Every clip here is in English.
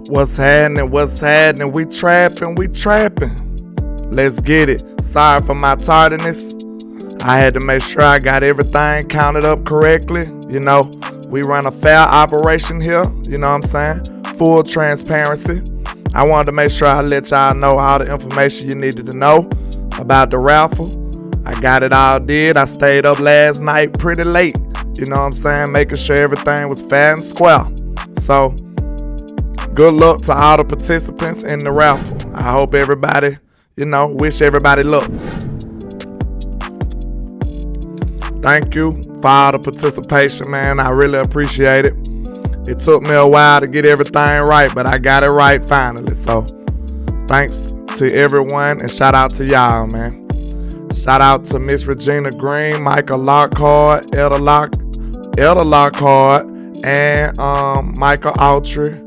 What's happening? What's happening? We trapping. Let's get it. Sorry for my tardiness. I had to make sure I got everything counted up correctly. You know, we run a fair operation here. You know what I'm saying? Full transparency. I wanted to make sure I let y'all know all the information you needed to know about the raffle. I got it all did. I stayed up last night pretty late. You know what I'm saying? Making sure everything was fair and square. So, good luck to all the participants in the raffle. I hope everybody, wish everybody luck. Thank you for all the participation, man. I really appreciate it. It took me a while to get everything right, but I got it right finally. So, thanks to everyone, and shout out to y'all, man. Shout out to Miss Regina Green, Michael Lockhart, Elder Lockhart, and Michael Autry,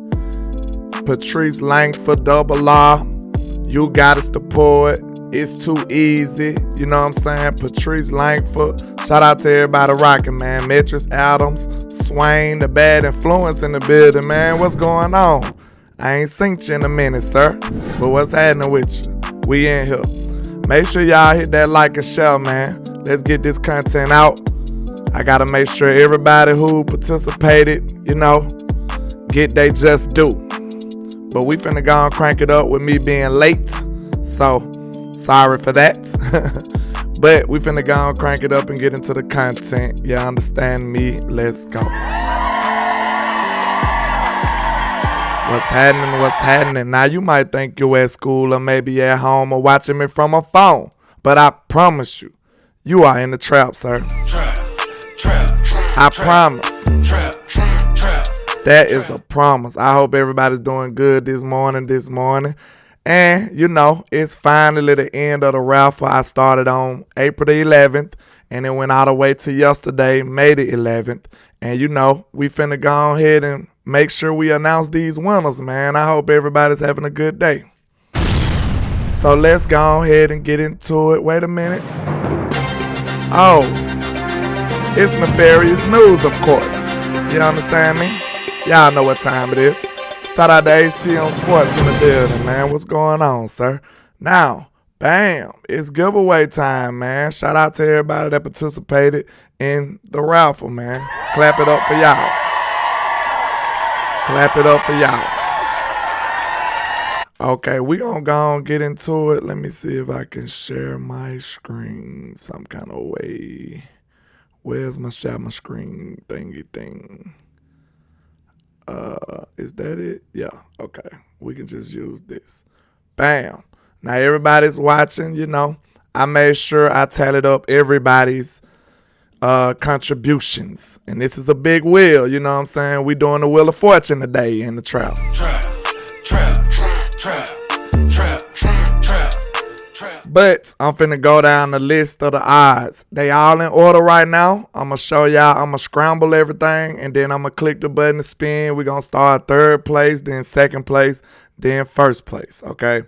Patrice Langford, Double Law, You Got Us to Poet, It's Too Easy, you know what I'm saying? Patrice Langford, shout out to everybody rocking, man. Metris Adams, Swain, the bad influence in the building, man. What's going on? I ain't seen you in a minute, sir, but what's happening with you? We in here. Make sure y'all hit that like and share, man. Let's get this content out. I gotta make sure everybody who participated, get they just due. But we finna go and crank it up with me being late. So, sorry for that. But we finna go and crank it up and get into the content. You understand me? Let's go. What's happening? Now, you might think you're at school or maybe at home or watching me from a phone. But I promise you, you are in the trap, sir. I promise. That is a promise. I hope everybody's doing good this morning. And, it's finally the end of the raffle. I started on April the 11th, and it went all the way to yesterday, May the 11th. And, we finna go ahead and make sure we announce these winners, man. I hope everybody's having a good day. So let's go ahead and get into it. Wait a minute. Oh, it's nefarious news, of course. You understand me? Y'all know what time it is. Shout out to HT on Sports in the building, man. What's going on, sir? Now, bam, it's giveaway time, man. Shout out to everybody that participated in the raffle, man. Clap it up for y'all. Okay, we gonna go and get into it. Let me see if I can share my screen some kind of way. Where's my share my screen thingy thing? Is that it? Yeah, okay. We can just use this. Bam. Now everybody's watching, I made sure I tallied up everybody's contributions. And this is a big wheel, you know what I'm saying? We doing the Wheel of Fortune today in the trap. But I'm finna go down the list of the odds. They all in order right now. I'm gonna show y'all. I'm gonna scramble everything, and then I'm gonna click the button to spin. We're gonna start third place, then second place, then first place, okay?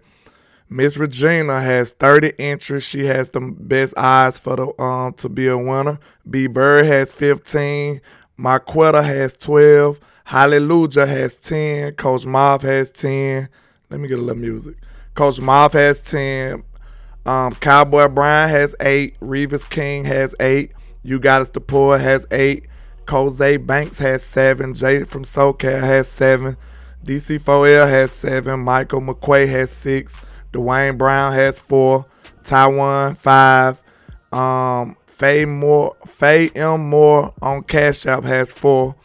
Miss Regina has 30 entries. She has the best odds for the to be a winner. B Bird has 15. Marquetta has 12. Hallelujah has 10. Coach Moff has 10. Let me get a little music. Coach Moff has 10. Cowboy Brian has 8. Revis King has 8. You Got Us to Pour has 8. Jose Banks has 7. Jay from SoCal has 7. DC4L has 7. Michael McQuay has 6. Dwayne Brown has 4. Taiwan 5. Faye M. Moore on Cash App has 4.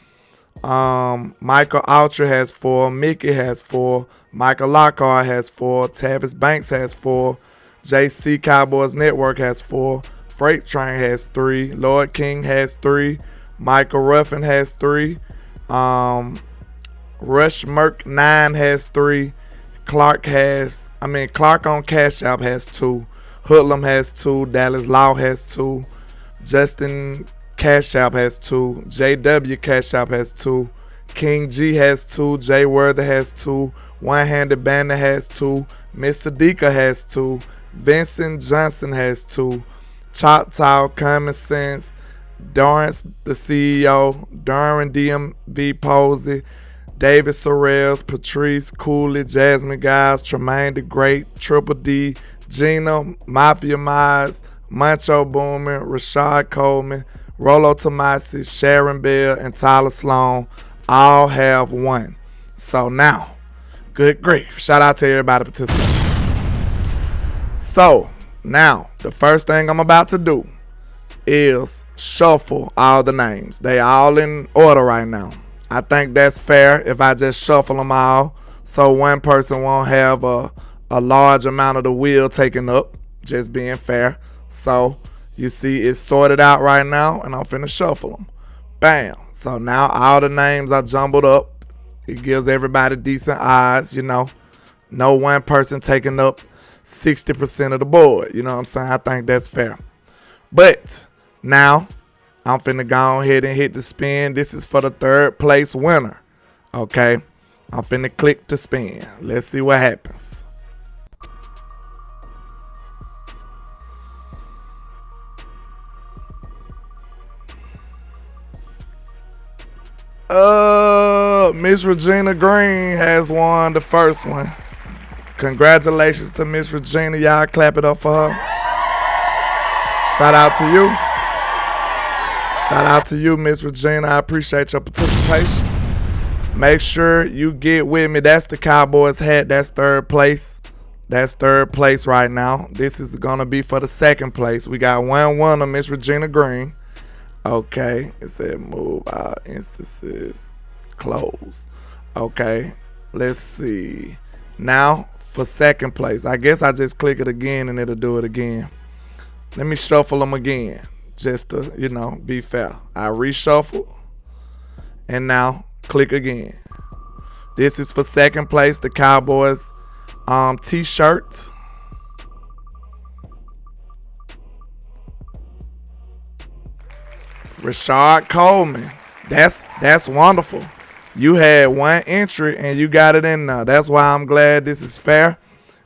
Michael Autry has 4. Mickey has 4. Michael Lockhart has 4. Tavis Banks has 4. JC Cowboys Network has 4. Freight Train has 3. Lord King has 3. Michael Ruffin has 3. Rush Merck 9 has 3. Clark on Cash App has 2. Hoodlum has 2. Dallas Law has 2. Justin Cash App has 2. JW Cash App has 2. King G has 2. Jay Worthy has 2. One Handed Bandit has 2. Miss Sadika has 2. Vincent Johnson has 2. Choctaw Common Sense. Dorrance the CEO. Darren DMV Posey. David Sorrells, Patrice, Cooley, Jasmine Guys, Tremaine the Great, Triple D, Gina, Mafia Mize, Mancho Boomer, Rashad Coleman, Rolo Tomasi, Sharon Bell, and Tyler Sloan all have won. So now, good grief. Shout out to everybody participating. So now, the first thing I'm about to do is shuffle all the names. They all in order right now. I think that's fair if I just shuffle them all so one person won't have a large amount of the wheel taken up, just being fair. So you see it's sorted out right now, and I'm finna shuffle them. Bam. So now all the names are jumbled up. It gives everybody decent odds, you know. No one person taking up 60% of the board. You know what I'm saying? I think that's fair. But now I'm finna go ahead and hit the spin. This is for the third place winner. Okay. I'm finna click to spin. Let's see what happens. Miss Regina Green has won the first one. Congratulations to Miss Regina. Y'all clap it up for her. Shout out to you. Shout out to you, Miss Regina. I appreciate your participation. Make sure you get with me. That's the Cowboys hat. That's third place. That's third place right now. This is going to be for the second place. We got one winner, Miss Regina Green. Okay. It said move out instances. Close. Okay. Let's see. Now for second place. I guess I just click it again and it'll do it again. Let me shuffle them again. Just to, you know, be fair. I reshuffle. And now click again. This is for second place. The Cowboys t-shirt. Rashad Coleman. That's wonderful. You had one entry and you got it in there. That's why I'm glad this is fair.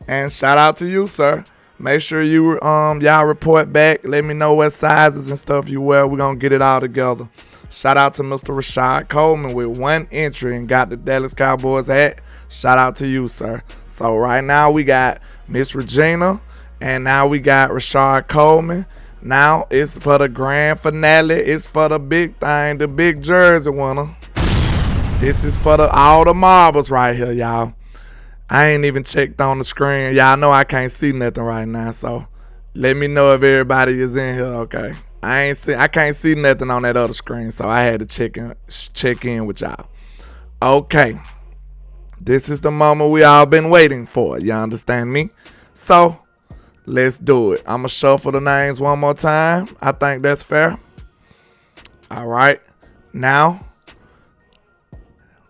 And shout out to you, sir. Make sure you y'all report back. Let me know what sizes and stuff you wear. We're gonna get it all together. Shout out to Mr. Rashad Coleman with one entry and got the Dallas Cowboys hat. Shout out to you, sir. So right now we got Miss Regina and now we got Rashad Coleman. Now it's for the grand finale. It's for the big thing, the big jersey winner. This is for all the marbles right here, y'all. I ain't even checked on the screen. Y'all know I can't see nothing right now, so let me know if everybody is in here, okay? I can't see nothing on that other screen, so I had to check in with y'all. Okay. This is the moment we all been waiting for. You understand me? So, let's do it. I'm going to shuffle the names one more time. I think that's fair. All right. Now,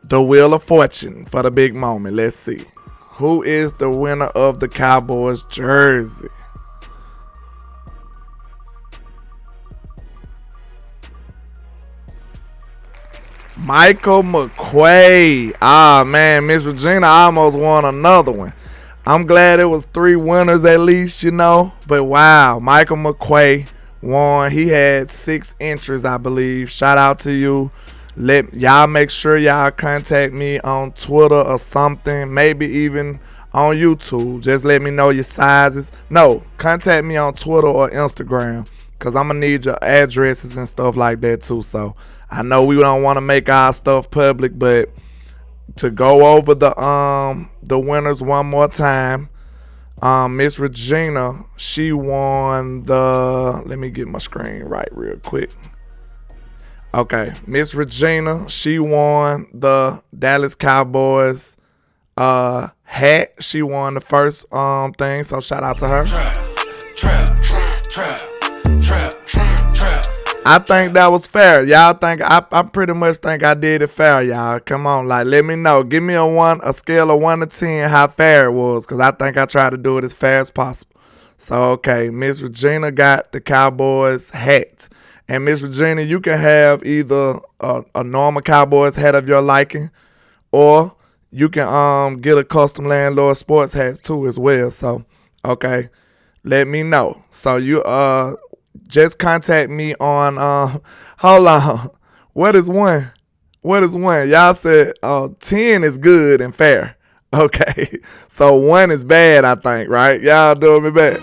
the Wheel of Fortune for the big moment. Let's see. Who is the winner of the Cowboys jersey? Michael McQuay. Ah, man, Miss Regina almost won another one. I'm glad it was 3 winners at least, you know. But wow, Michael McQuay won. He had 6 entries, I believe. Shout out to you. Let y'all make sure y'all contact me on Twitter or something, maybe even on YouTube. Just let me know your sizes. No, contact me on Twitter or Instagram, because I'm going to need your addresses and stuff like that too. So I know we don't want to make our stuff public, but to go over the winners one more time, Miss Regina, she won the, let me get my screen right real quick. Okay, Miss Regina, she won the Dallas Cowboys hat. She won the first thing, so shout out to her. I think that was fair. Y'all think I pretty much think I did it fair, y'all. Come on, like, let me know. Give me a scale of 1 to 10 how fair it was, because I think I tried to do it as fair as possible. So okay, Miss Regina got the Cowboys hat. And Miss Regina, you can have either a normal Cowboys hat of your liking, or you can get a custom Landlord Sports hat too as well. So, okay, let me know. So you just contact me on hold on. What is one What is 1? Y'all said 10 is good and fair. Okay. So 1 is bad, I think, right? Y'all doing me bad.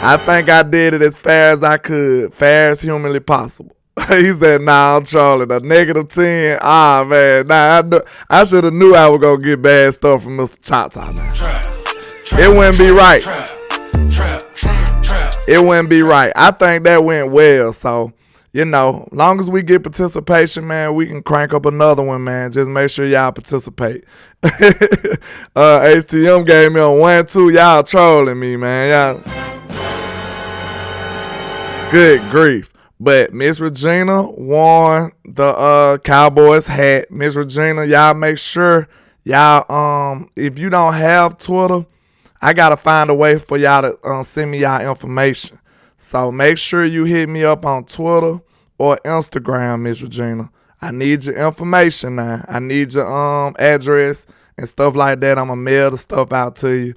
I think I did it as fair as I could. Fair as humanly possible. He said, nah, I'm trolling. A -10. Ah, man. Nah, I should have knew I was going to get bad stuff from Mr. Chata, man. It wouldn't be right. It wouldn't be right. I think that went well. So, long as we get participation, man, we can crank up another one, man. Just make sure y'all participate. HTM gave me a 1-2. Y'all trolling me, man. Y'all. Good grief. But Miss Regina won the Cowboys hat. Miss Regina, y'all make sure y'all if you don't have Twitter, I gotta find a way for y'all to send me y'all information. So make sure you hit me up on Twitter or Instagram, Miss Regina. I need your information now. I need your address and stuff like that. I'm gonna mail the stuff out to you.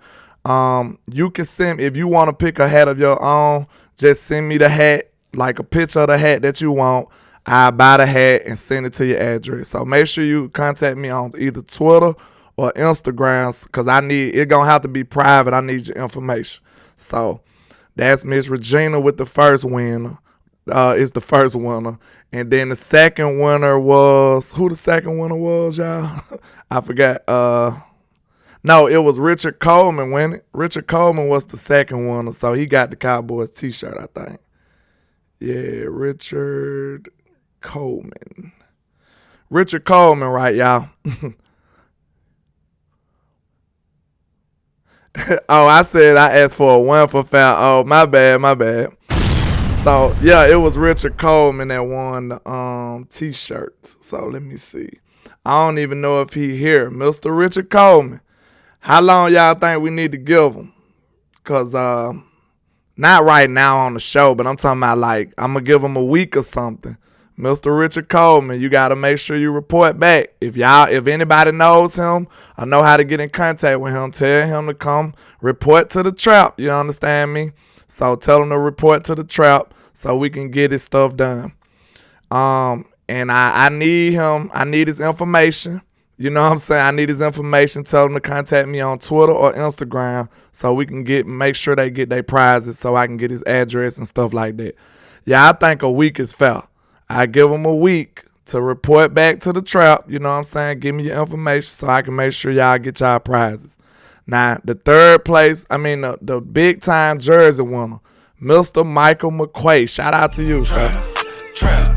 You can send, if you want to pick a hat of your own, just send me the hat, like a picture of the hat that you want. I buy the hat and send it to your address. So make sure you contact me on either Twitter or Instagram, because it gonna have to be private. I need your information. So that's Miss Regina with the first winner. Is the first winner. And then the second winner was, who the second winner was, y'all? I forgot. No, it was Richard Coleman winning. Richard Coleman was the second winner, so he got the Cowboys t-shirt, I think. Yeah, Richard Coleman. Richard Coleman, right, y'all? Oh, I said I asked for a 1 for foul. Oh, my bad. So, yeah, it was Richard Coleman that won the t-shirts. So, let me see. I don't even know if he here. Mr. Richard Coleman. How long y'all think we need to give him? Because not right now on the show, but I'm talking about like I'm going to give him a week or something. Mr. Richard Coleman, you got to make sure you report back. If anybody knows him or know how to get in contact with him, tell him to come report to the trap. You understand me? So tell him to report to the trap so we can get his stuff done. And I need him. I need his information. You know what I'm saying? I need his information. Tell him to contact me on Twitter or Instagram so we can make sure they get their prizes so I can get his address and stuff like that. Yeah, I think a week is fair. I give him a week to report back to the trap. You know what I'm saying? Give me your information so I can make sure y'all get y'all prizes. Now, the third place, the big time jersey winner, Mr. Michael McQuay. Shout out to you, sir. Trap.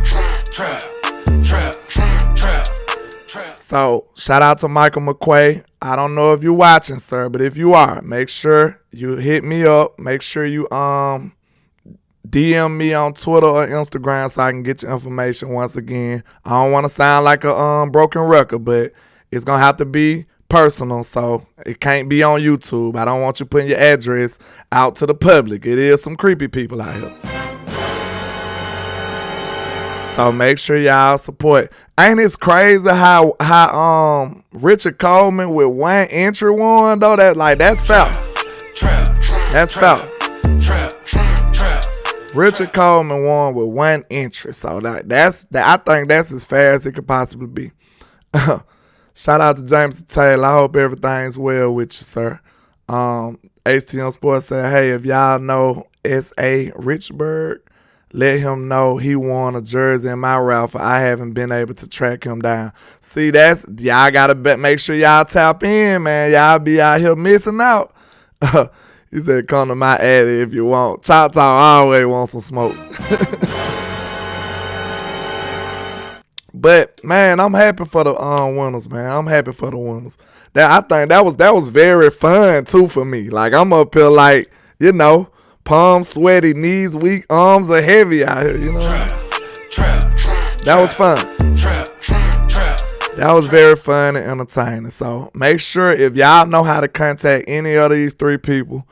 So, shout out to Michael McQuay. I don't know if you're watching, sir, but if you are, make sure you hit me up. Make sure you DM me on Twitter or Instagram so I can get your information once again. I don't want to sound like a broken record, but it's going to have to be personal, so it can't be on YouTube. I don't want you putting your address out to the public. It is some creepy people out here. So make sure y'all support. Ain't it crazy how Richard Coleman with 1 entry won though? That's foul. That's foul. Richard Coleman won with 1 entry. So I think that's as fair as it could possibly be. Shout out to James Taylor. I hope everything's well with you, sir. HTM Sports said, hey, if y'all know S.A. Richburg, let him know he won a jersey in my raffle. I haven't been able to track him down. See, y'all got to make sure y'all tap in, man. Y'all be out here missing out. He said, come to my addy if you want. Chop always want some smoke. But, man, I'm happy for the winners, man. I'm happy for the winners. I think that was very fun, too, for me. Like, I'm up here like, palms sweaty, knees weak, arms are heavy out here, That was fun. That was very fun and entertaining. So make sure if y'all know how to contact any of these 3 people.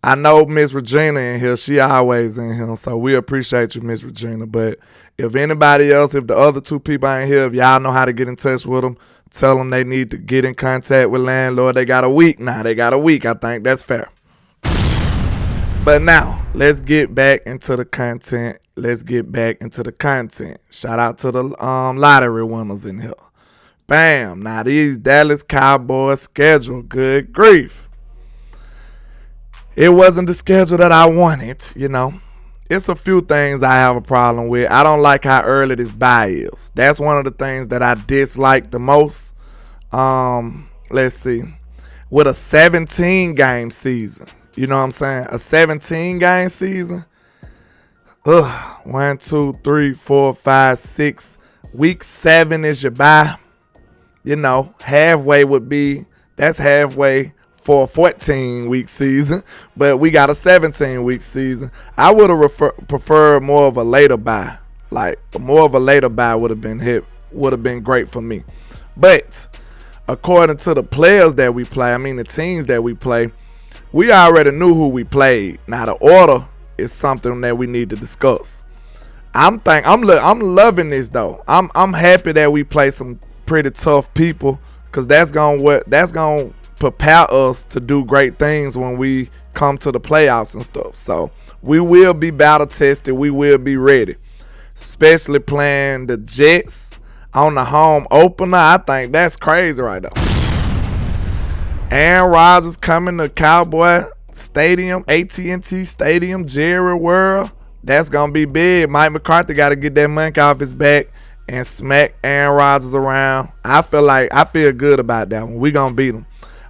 I know Miss Regina in here. She always in here. So we appreciate you, Miss Regina. But if anybody else, if the other 2 people ain't here, if y'all know how to get in touch with them, tell them they need to get in contact with Landlord. They got a week now. They got a week. I think that's fair. But now, let's get back into the content. let's get back into the content. Shout out to the lottery winners in here. Bam. Now these Dallas Cowboys schedule, good grief. It wasn't the schedule that I wanted, you know. It's a few things I have a problem with. I don't like how early this bye is. That's one of the things that I dislike the most. Let's see. With a 17 game season, you know what I'm saying? A 17 game season. 1, 2, 3, 4, 5, 6. Week 7 is your bye. You know, halfway would be, that's halfway for a 14-week season, but we got a 17-week season. I would have preferred more of a later bye. Like, more of a later bye would have been great for me. But according to the players that we play, the teams that we play, we already knew who we played. Now the order is something that we need to discuss. I'm loving this though. I'm happy that we play some pretty tough people, because that's gonna prepare us to do great things when we come to the playoffs and stuff. So we will be battle tested. We will be ready, especially playing the Jets on the home opener. I think that's crazy right now. Aaron Rodgers coming to Cowboy Stadium, AT&T Stadium, Jerry World. That's going to be big. Mike McCarthy got to get that monkey off his back and smack Aaron Rodgers around. I feel good about that one. We going to beat him.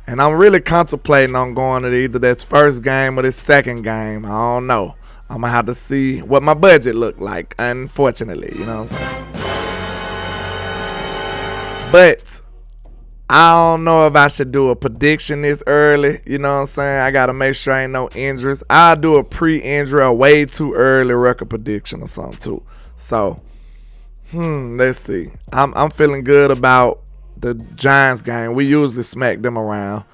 And I'm really contemplating on going to either this first game or this second game. I don't know. I'm going to have to see what my budget look like, unfortunately. You know what I'm saying? But I don't know if I should do a prediction this early. You know what I'm saying? I got to make sure ain't no injuries. I'll do a pre-injury or way too early record prediction or something too. So, let's see. I'm feeling good about the Giants game. We usually smack them around.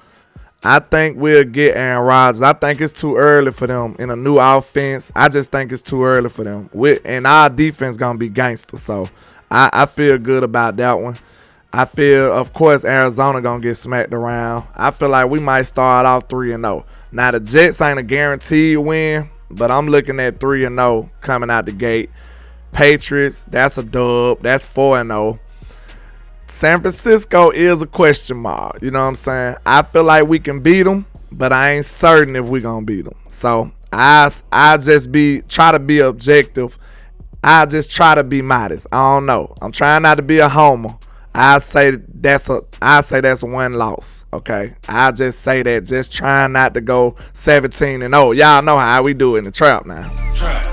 I think we'll get Aaron Rodgers. I think it's too early for them in a new offense. I just think it's too early for them. And our defense going to be gangster. So, I feel good about that one. I feel, of course, Arizona going to get smacked around. I feel like we might start off 3-0. Now, the Jets ain't a guaranteed win, but I'm looking at 3-0 coming out the gate. Patriots, that's a dub. That's 4-0. San Francisco is a question mark. You know what I'm saying? I feel like we can beat them, but I ain't certain if we going to beat them. So, I just try to be objective. I just try to be modest. I don't know. I'm trying not to be a homer. I say that's a one loss. Okay, I just say that, just trying not to go 17-0. Y'all know how we do in the trap now. Trap.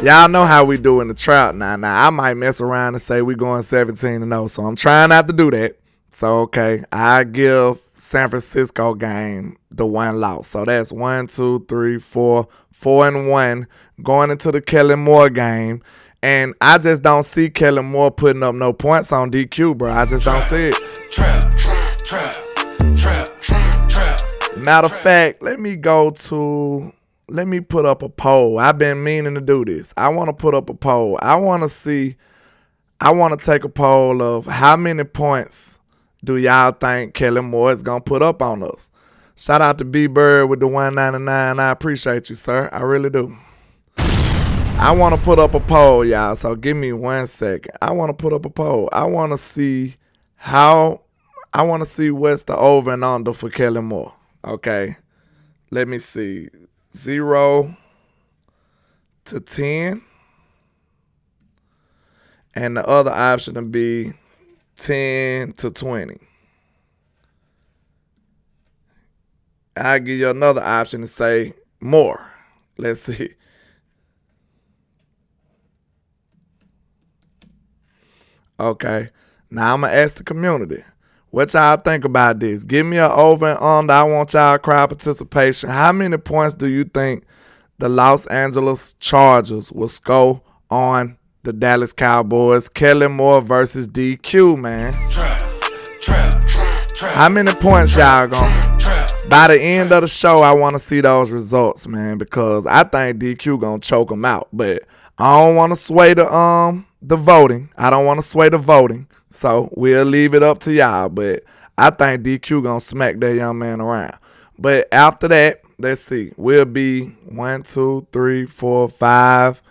Y'all know how we do in the trap now. Now I might mess around and say we going 17-0, so I'm trying not to do that. So okay, I give San Francisco game the one loss. So that's 1, 2, 3, 4, 4-1 going into the Kellen Moore game. And I just don't see Kellen Moore putting up no points on DQ, bro. I just don't see it. Matter of fact, let me put up a poll. I've been meaning to do this. I want to put up a poll. I want to take a poll of how many points do y'all think Kellen Moore is going to put up on us. Shout out to B-Bird with the 199. I appreciate you, sir. I really do. I want to put up a poll, y'all, so give me 1 second. I want to put up a poll. I want to see what's the over and under for Kellen Moore. Okay, let me see. 0 to 10. And the other option would be 10 to 20. I'll give you another option to say more. Let's see. Okay, now I'm going to ask the community. What y'all think about this? Give me an over and under. I want y'all crowd participation. How many points do you think the Los Angeles Chargers will score on the Dallas Cowboys? Kellen Moore versus DQ, man. How many points y'all going? By the end of the show, I want to see those results, man, because I think DQ going to choke them out. But I don't want to sway the voting. I don't want to sway the voting. So we'll leave it up to y'all. But I think DQ going to smack that young man around. But after that, let's see. We'll be 1, 2, 3, 4, 5.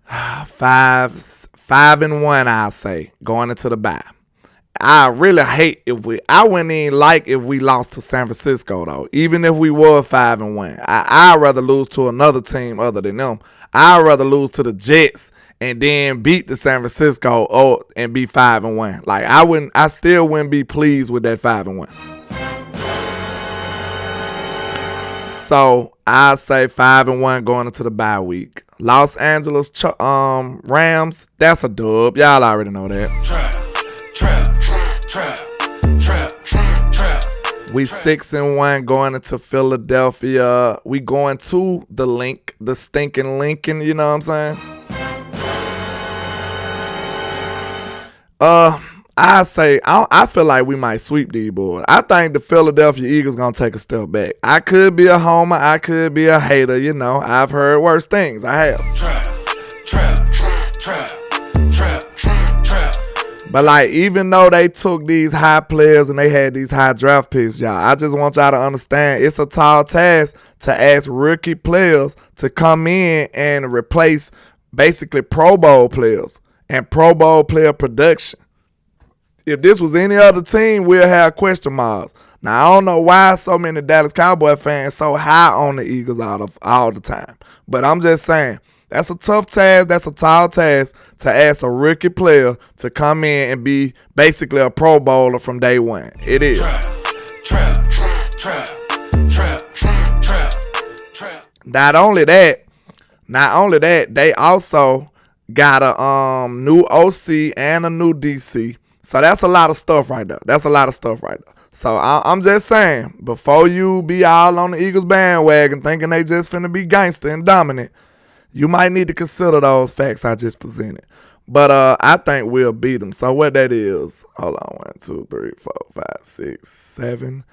5-1, I'll say, going into the bye. I really hate I wouldn't even like if we lost to San Francisco, though. Even if we were 5-1. I'd rather lose to another team other than them. I'd rather lose to the Jets and then beat the San Francisco and be 5-1. Like, I still wouldn't be pleased with that 5-1. So I say 5-1 going into the bye week. Los Angeles Rams, that's a dub. Y'all already know that. Trap. We 6-1 going into Philadelphia. We going to the stinking Lincoln. You know what I'm saying? I feel like we might sweep these boys. I think the Philadelphia Eagles gonna take a step back. I could be a homer. I could be a hater. You know, I've heard worse things. I have. Trap. But like, even though they took these high players and they had these high draft picks, y'all, I just want y'all to understand it's a tall task to ask rookie players to come in and replace basically Pro Bowl players and Pro Bowl player production. If this was any other team, we'll have question marks. Now, I don't know why so many Dallas Cowboy fans so high on the Eagles all the time. But I'm just saying, that's a tough task. That's a tall task to ask a rookie player to come in and be basically a Pro Bowler from day one. It is. Trap. Not only that, they also got a new OC and a new DC. So that's a lot of stuff right there. So I'm just saying, before you be all on the Eagles bandwagon thinking they just finna be gangster and dominant, you might need to consider those facts I just presented. But I think we'll beat them. So what that is, hold on, 1, 2, 3, 4, 5, 6, 7,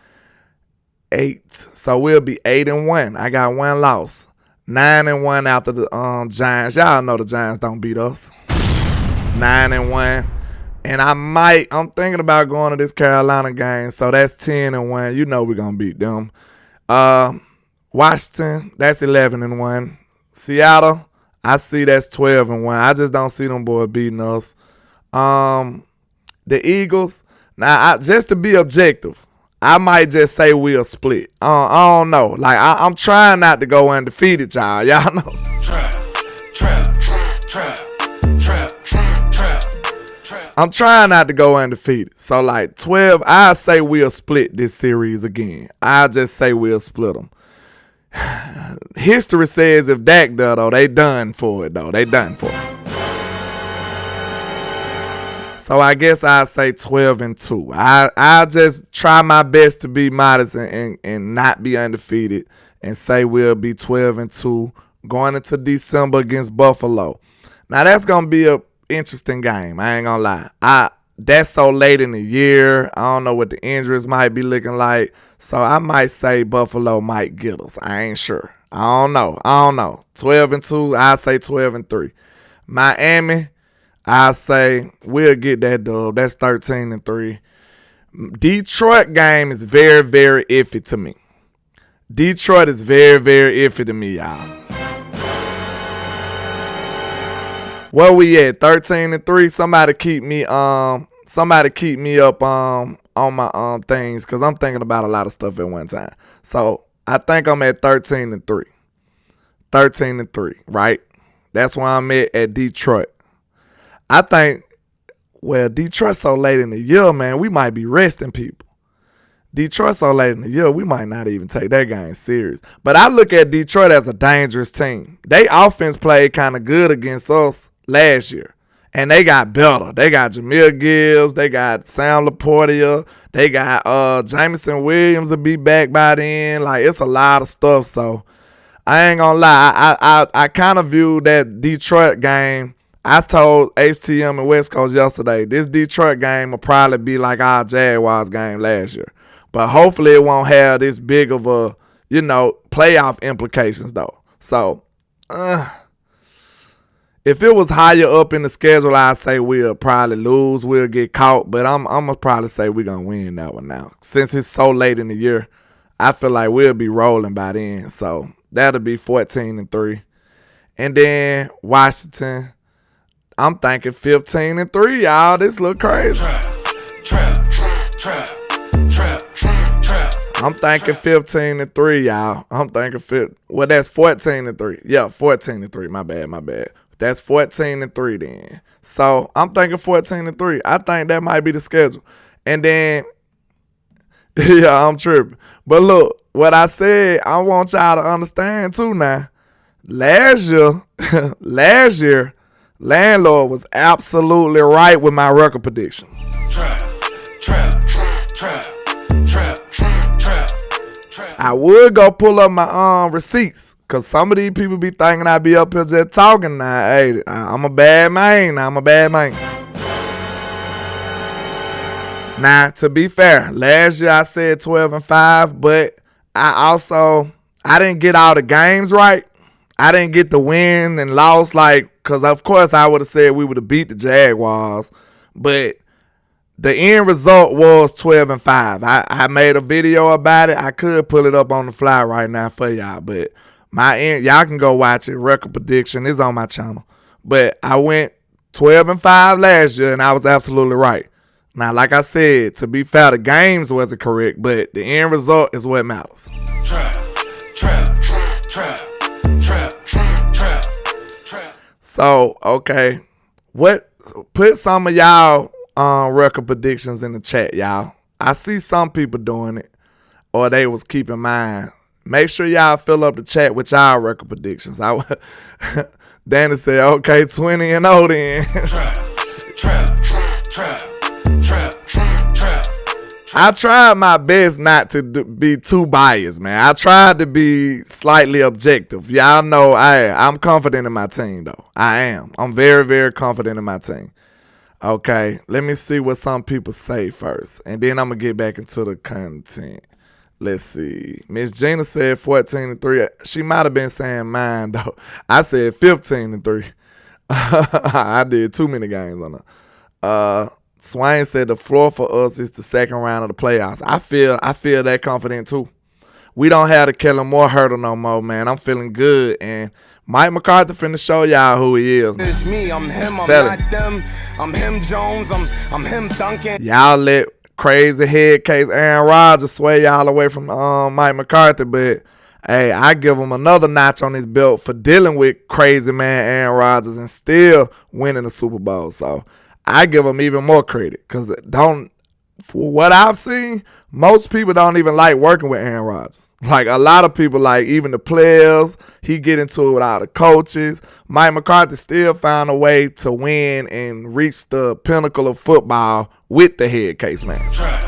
8. So we'll be 8-1. I got 1 loss. 9-1 after the Giants. Y'all know the Giants don't beat us. 9-1. And I'm thinking about going to this Carolina game. So that's 10-1. You know we're going to beat them. Washington, that's 11-1. Seattle, I see that's 12-1. I just don't see them boys beating us. The Eagles, now just to be objective, I might just say we'll split. I don't know. Like I'm trying not to go undefeated, y'all. Y'all know. Trap. I'm trying not to go undefeated. So like 12, I say we'll split this series again. I just say we'll split them. History says if Dak does, though, they done for it, though. They done for it. So I guess I'll say 12-2. I just try my best to be modest and not be undefeated and say we'll be 12-2 going into December against Buffalo. Now that's gonna be a interesting game. I ain't gonna lie. That's so late in the year. I don't know what the injuries might be looking like. So I might say Buffalo might get us. I ain't sure. I don't know. 12-2. I say 12-3. Miami, I say we'll get that dub. That's 13-3. Detroit game is very, very iffy to me. Detroit is very, very iffy to me, y'all. Where we at? 13-3. Somebody keep me up on my things, because I'm thinking about a lot of stuff at one time. So I think I'm at 13-3. 13-3, right? That's where I'm at Detroit. I think, well, Detroit's so late in the year, man, we might be resting people. Detroit so late in the year, we might not even take that game serious. But I look at Detroit as a dangerous team. They offense played kind of good against us last year. And they got better. They got Jameer Gibbs. They got Sam Laporta. They got Jameson Williams will be back by then. Like, it's a lot of stuff. So, I ain't gonna lie. I kind of view that Detroit game. I told HTM and West Coast yesterday, this Detroit game will probably be like our Jaguars game last year. But hopefully it won't have this big of a, playoff implications, though. So, if it was higher up in the schedule, I'd say we'll probably lose. We'll get caught. But I'm going to probably say we're going to win that one now. Since it's so late in the year, I feel like we'll be rolling by then. So that'll be 14-3. And then Washington, I'm thinking 15-3, y'all. This look crazy. Trap. I'm thinking 15-3, y'all. I'm thinking well, that's 14-3. Yeah, 14-3. My bad. That's 14-3 then. So I'm thinking 14-3. I think that might be the schedule. And then, yeah, I'm tripping. But look, what I said, I want y'all to understand too now. Last year, Landlord was absolutely right with my record prediction. Trap. I would go pull up my receipts, cause some of these people be thinking I be up here just talking now. Hey, I'm a bad man. Now, to be fair, last year I said 12-5, but I didn't get all the games right. I didn't get the win and loss, cause of course I would have said we would have beat the Jaguars, but the end result was 12-5. I made a video about it. I could pull it up on the fly right now for y'all, but y'all can go watch it. Record prediction is on my channel. But I went 12-5 last year, and I was absolutely right. Now, like I said, to be fair, the games wasn't correct, but the end result is what matters. Trap. So, okay, put some of y'all record predictions in the chat, y'all. I see some people doing it, or they was keeping mine. Make sure y'all fill up the chat with y'all record predictions. Danny said, okay, 20-0 then. Trap. I tried my best not to be too biased, man. I tried to be slightly objective. Y'all know I'm confident in my team, though. I am. I'm very, very confident in my team. Okay, let me see what some people say first, and then I'm going to get back into the content. Let's see. Miss Gina said 14-3. She might have been saying mine, though. I said 15-3. I did too many games on her. Swain said the floor for us is the second round of the playoffs. I feel that confident, too. We don't have the Kellen Moore hurdle no more, man. I'm feeling good, and Mike McCarthy finna show y'all who he is. Man. It's me, I'm him, I'm not them. I'm him Jones, I'm him Duncan. Y'all let crazy head case Aaron Rodgers sway y'all away from Mike McCarthy, but hey, I give him another notch on his belt for dealing with crazy man Aaron Rodgers and still winning the Super Bowl. So I give him even more credit, because for what I've seen, most people don't even like working with Aaron Rodgers. Like, a lot of people, like even the players, he get into it with all the coaches. Mike McCarthy still found a way to win and reach the pinnacle of football with the head case man. Trap.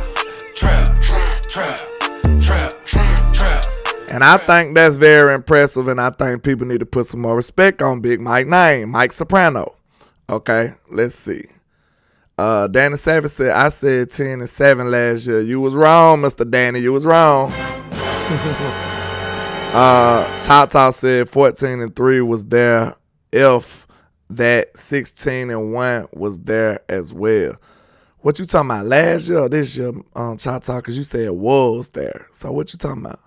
And I think that's very impressive, and I think people need to put some more respect on Big Mike's name, Mike Soprano. Okay, let's see. Danny Savage said, I said 10-7 last year. You was wrong, Mr. Danny. You was wrong. Tata said 14-3 was there if that 16-1 was there as well. What you talking about, last year or this year, Tata? Because you said it was there. So what you talking about?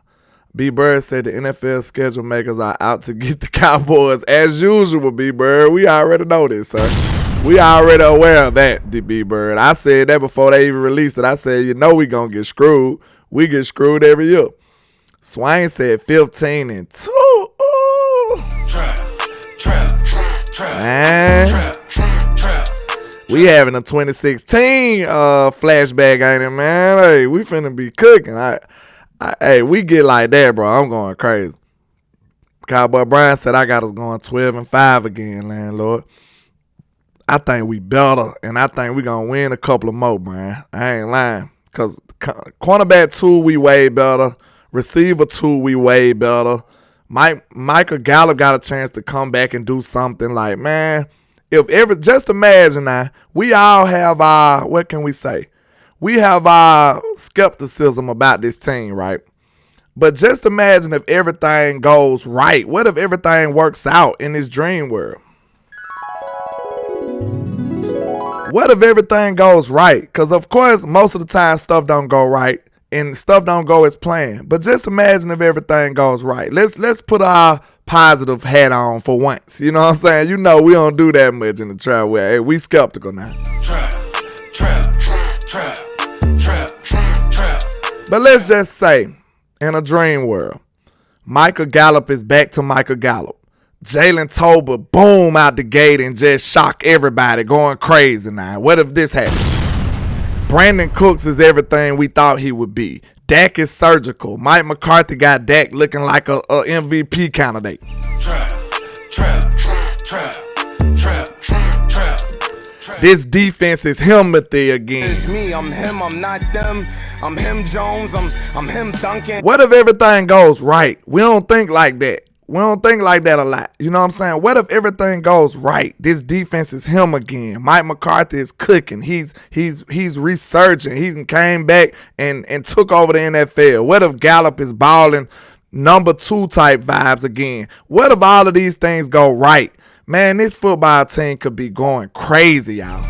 B. Bird said the NFL schedule makers are out to get the Cowboys as usual, B. Bird. We already know this, sir. We already aware of that, D.B. Bird. I said that before they even released it. I said, you know we going to get screwed. We get screwed every year. Swain said 15-2. Ooh. Trap. Man. We having a 2016 flashback, ain't it, man? Hey, we finna be cooking. Hey, we get like that, bro. I'm going crazy. Cowboy Brian said I got us going 12-5 again, landlord. I think we better, and I think we going to win a couple of more, Brian. I ain't lying. Because cornerback 2, we way better. Receiver 2, we way better. Michael Gallup got a chance to come back and do something. Like, man, just imagine now, we all have our, what can we say? We have our skepticism about this team, right? But just imagine if everything goes right. What if everything works out in this dream world? What if everything goes right? Because, of course, most of the time stuff don't go right and stuff don't go as planned. But just imagine if everything goes right. Let's put our positive hat on for once. You know what I'm saying? You know we don't do that much in the trap where hey, we skeptical now. Trap. But let's just say, in a dream world, Michael Gallup is back to Michael Gallup. Jalen Tolbert, boom, out the gate and just shock everybody, going crazy now. What if this happened? Brandon Cooks is everything we thought he would be. Dak is surgical. Mike McCarthy got Dak looking like a MVP candidate. This defense is Himothy again. It's me, I'm him, I'm not them. I'm him Jones, I'm him Duncan. What if everything goes right? We don't think like that. We don't think like that a lot. You know what I'm saying? What if everything goes right? This defense is him again. Mike McCarthy is cooking. He's resurging. He came back and took over the NFL. What if Gallup is balling number 2 type vibes again? What if all of these things go right? Man, this football team could be going crazy, y'all.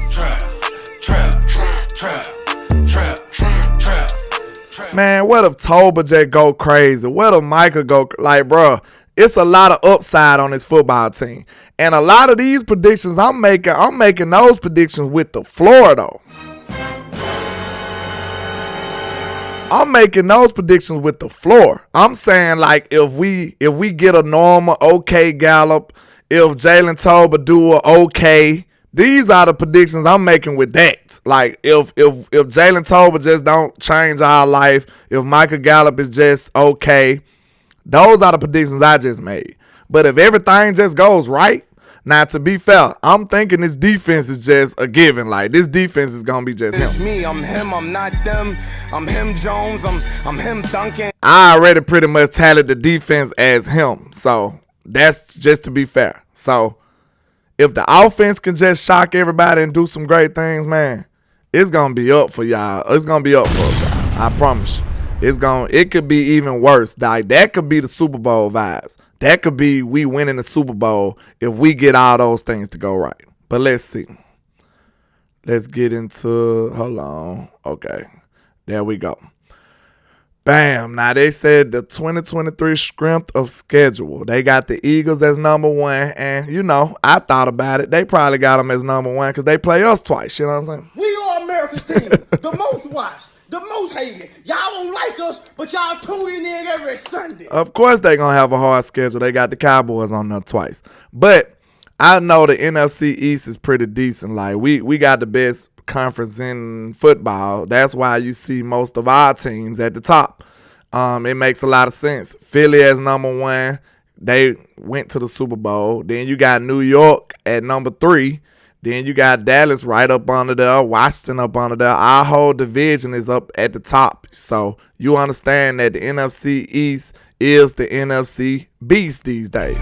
Man, what if Tolbert just go crazy? What if Micah go like, bro? It's a lot of upside on this football team. And a lot of these predictions I'm making those predictions with the floor, though. I'm making those predictions with the floor. I'm saying, like, if we get a normal, okay Gallup, if Jalen Tolbert do a okay, these are the predictions I'm making with that. Like, if Jalen Tolbert just don't change our life, if Michael Gallup is just okay, those are the predictions I just made. But if everything just goes right, now to be fair, I'm thinking this defense is just a given. Like, this defense is gonna be just him. It's me, I'm him, I'm not them. I'm him Jones, I'm him Duncan. I already pretty much tallied the defense as him. So that's just to be fair. So if the offense can just shock everybody and do some great things, man, it's gonna be up for y'all. It's gonna be up for us, y'all. I promise you. It could be even worse. Like, that could be the Super Bowl vibes. That could be we winning the Super Bowl if we get all those things to go right. But let's see. Let's get into, hold on. Okay. There we go. Bam. Now, they said the 2023 strength of schedule. They got the Eagles as number 1. And, you know, I thought about it. They probably got them as number 1 because they play us twice. You know what I'm saying? We are America's team. The most watched. The most hated. Y'all don't like us, but y'all tuning in every Sunday. Of course they going to have a hard schedule. They got the Cowboys on there twice. But I know the NFC East is pretty decent. Like, we got the best conference in football. That's why you see most of our teams at the top. It makes a lot of sense. Philly as number 1. They went to the Super Bowl. Then you got New York at number 3. Then you got Dallas right up under there, Washington up under there. Our whole division is up at the top. So you understand that the NFC East is the NFC beast these days.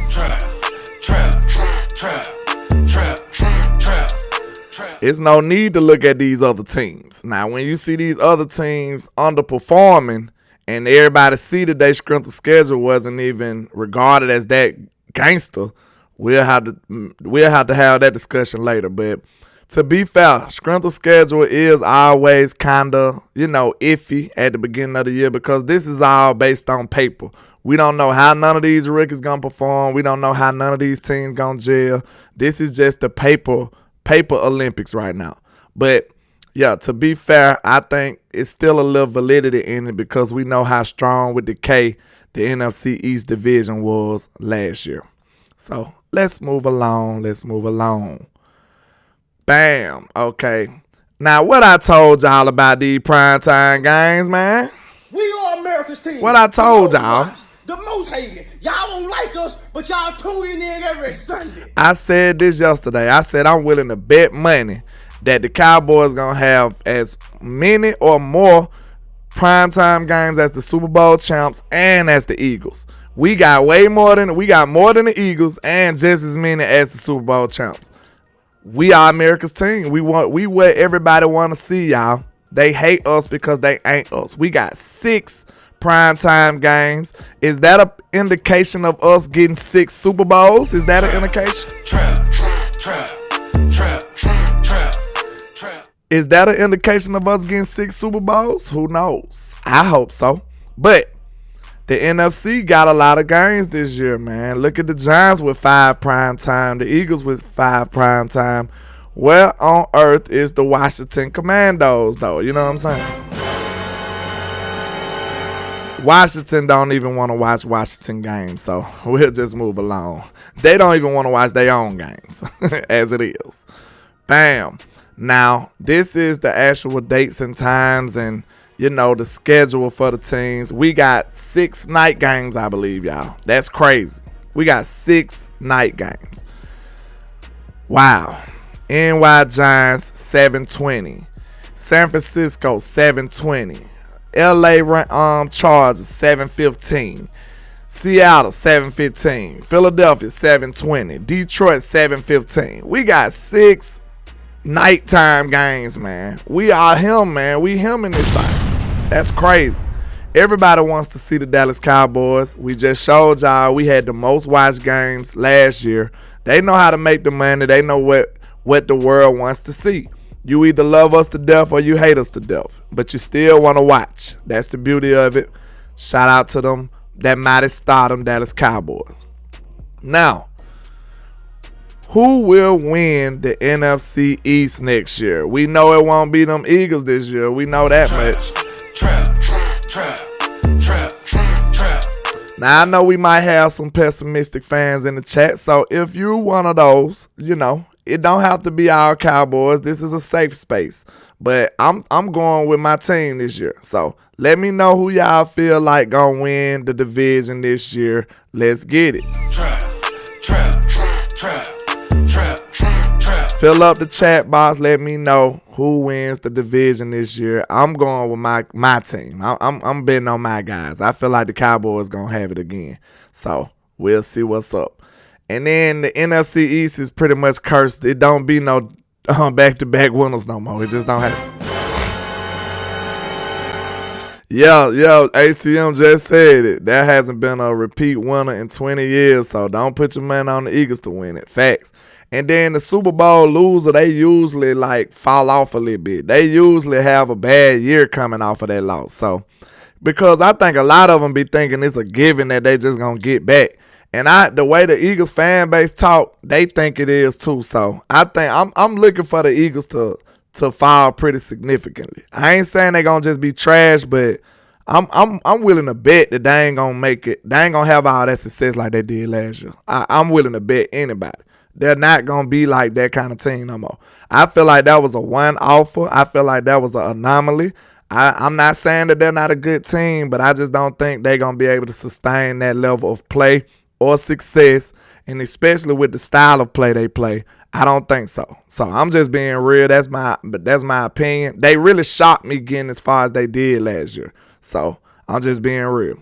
It's no need to look at these other teams. Now, when you see these other teams underperforming and everybody see that their strength of schedule wasn't even regarded as that gangster, We'll have to have that discussion later. But to be fair, strength of schedule is always kind of, iffy at the beginning of the year because this is all based on paper. We don't know how none of these rookies going to perform. We don't know how none of these teams going to gel. This is just the paper Olympics right now. But, yeah, to be fair, I think it's still a little validity in it because we know how strong with the K the NFC East division was last year. So, let's move along. Bam. Okay. Now, what I told y'all about these primetime games, man? We are America's team. What I told y'all. The most hated. Y'all don't like us, but y'all tuning in every Sunday. I said this yesterday. I said I'm willing to bet money that the Cowboys going to have as many or more primetime games as the Super Bowl champs and as the Eagles. We got more than the Eagles and just as many as the Super Bowl champs. We are America's team. We what everybody want to see, y'all. They hate us because they ain't us. We got 6 primetime games. Is that an indication of us getting 6 Super Bowls? Is that an indication? Is that an indication of us getting 6 Super Bowls? Who knows? I hope so. But the NFC got a lot of games this year, man. Look at the Giants with 5 prime time, the Eagles with 5 prime time. Where on earth is the Washington Commandos, though? You know what I'm saying? Washington don't even want to watch Washington games, so we'll just move along. They don't even want to watch their own games, as it is. Bam. Now, this is the actual dates and times and, the schedule for the teams. We got 6 night games, I believe, y'all. That's crazy. We got 6 night games. Wow. NY Giants, 7:20. San Francisco, 7:20. LA Chargers, 7:15. Seattle, 7:15. Philadelphia, 7:20. Detroit, 7:15. We got 6 nighttime games, man. We are him, man. We him in this thing. That's crazy. Everybody wants to see the Dallas Cowboys. We just showed y'all we had the most watched games last year. They know how to make the money. They know what the world wants to see. You either love us to death or you hate us to death, but you still want to watch. That's the beauty of it. Shout out to them, that mighty stardom Dallas Cowboys. Now, who will win the NFC East next year? We know it won't be them Eagles this year. We know that much. Trap. Now, I know we might have some pessimistic fans in the chat, so if you're one of those, it don't have to be our Cowboys. This is a safe space. But I'm going with my team this year. So let me know who y'all feel like gonna win the division this year. Let's get it. Trap. Fill up the chat box. Let me know who wins the division this year. I'm going with my team. I'm betting on my guys. I feel like the Cowboys gonna have it again. So we'll see what's up. And then the NFC East is pretty much cursed. It don't be no back-to-back winners no more. It just don't happen. Yo, HTM just said it. There hasn't been a repeat winner in 20 years, so don't put your money on the Eagles to win it. Facts. And then the Super Bowl loser, they usually fall off a little bit. They usually have a bad year coming off of that loss. So, because I think a lot of them be thinking it's a given that they just gonna get back. And the way the Eagles fan base talk, they think it is too. So I think I'm looking for the Eagles to fall pretty significantly. I ain't saying they gonna just be trash, but I'm willing to bet that they ain't gonna make it. They ain't gonna have all that success like they did last year. I'm willing to bet anybody. They're not gonna be like that kind of team no more. I feel like that was a one-offer. I feel like that was an anomaly. I'm not saying that they're not a good team, but I just don't think they're gonna be able to sustain that level of play or success, and especially with the style of play they play, I don't think so. So I'm just being real. That's my opinion. They really shocked me getting as far as they did last year. So I'm just being real.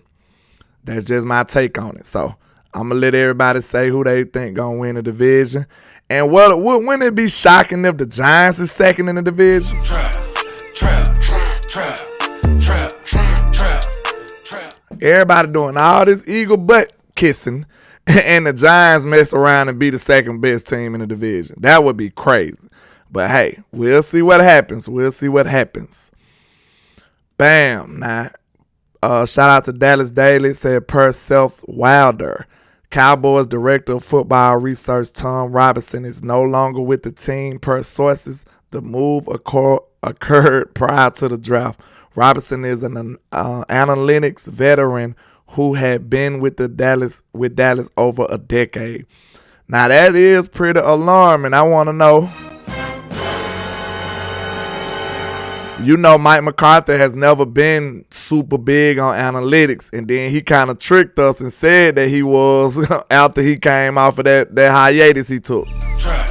That's just my take on it. So I'm gonna let everybody say who they think gonna win the division. And wouldn't it be shocking if the Giants is second in the division? Trap. Everybody doing all this Eagle butt kissing, and the Giants mess around and be the second best team in the division. That would be crazy. But hey, we'll see what happens. Bam. Now, shout out to Dallas Daily. Said per Self Wilder, Cowboys Director of Football Research Tom Robinson is no longer with the team. Per sources, the move occurred prior to the draft. Robinson is an analytics veteran who had been with Dallas over a decade. Now that is pretty alarming. I want to know. Mike McCarthy has never been super big on analytics, and then he kind of tricked us and said that he was after he came off of that hiatus he took. Trap.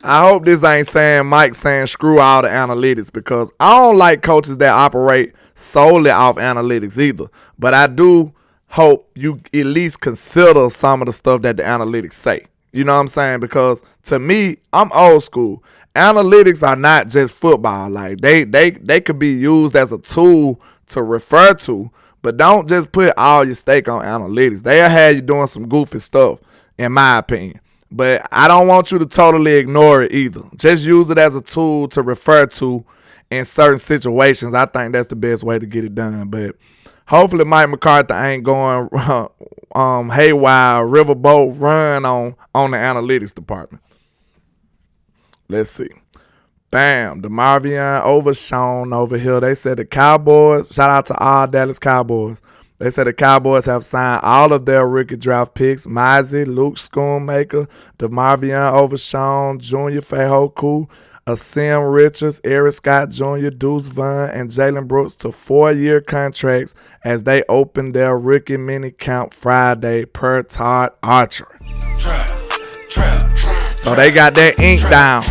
I hope this ain't saying Mike saying screw all the analytics, because I don't like coaches that operate solely off analytics either. But I do hope you at least consider some of the stuff that the analytics say. You know what I'm saying? Because to me, I'm old school. Analytics are not just football. Like they could be used as a tool to refer to, but don't just put all your stake on analytics. They'll have you doing some goofy stuff, in my opinion. But I don't want you to totally ignore it either. Just use it as a tool to refer to in certain situations. I think that's the best way to get it done. But hopefully Mike McCarthy ain't going haywire, riverboat run on the analytics department. Let's see. Bam, DeMarvion Overshown over here. They said the Cowboys, shout out to all Dallas Cowboys. They said the Cowboys have signed all of their rookie draft picks. Mizey, Luke Schoonmaker, DeMarvion Overshown, Junior Fahoku, Asim Richards, Eric Scott Jr., Deuce Vaughn, and Jalen Brooks to 4-year contracts as they open their rookie mini camp Friday per Todd Archer. So they got that ink down.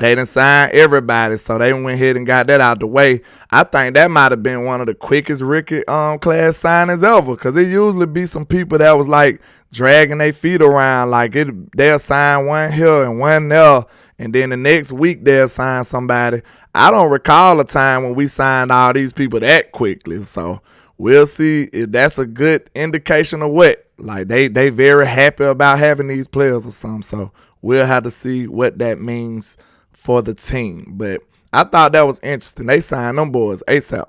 They done signed everybody, so they went ahead and got that out the way. I think that might have been one of the quickest rookie class signings ever, because it usually be some people that was like dragging their feet around. Like they'll sign one here and one there, and then the next week they'll sign somebody. I don't recall a time when we signed all these people that quickly, so we'll see if that's a good indication of what. Like they very happy about having these players or something, so we'll have to see what that means for the team. But I thought that was interesting. They signed them boys ASAP.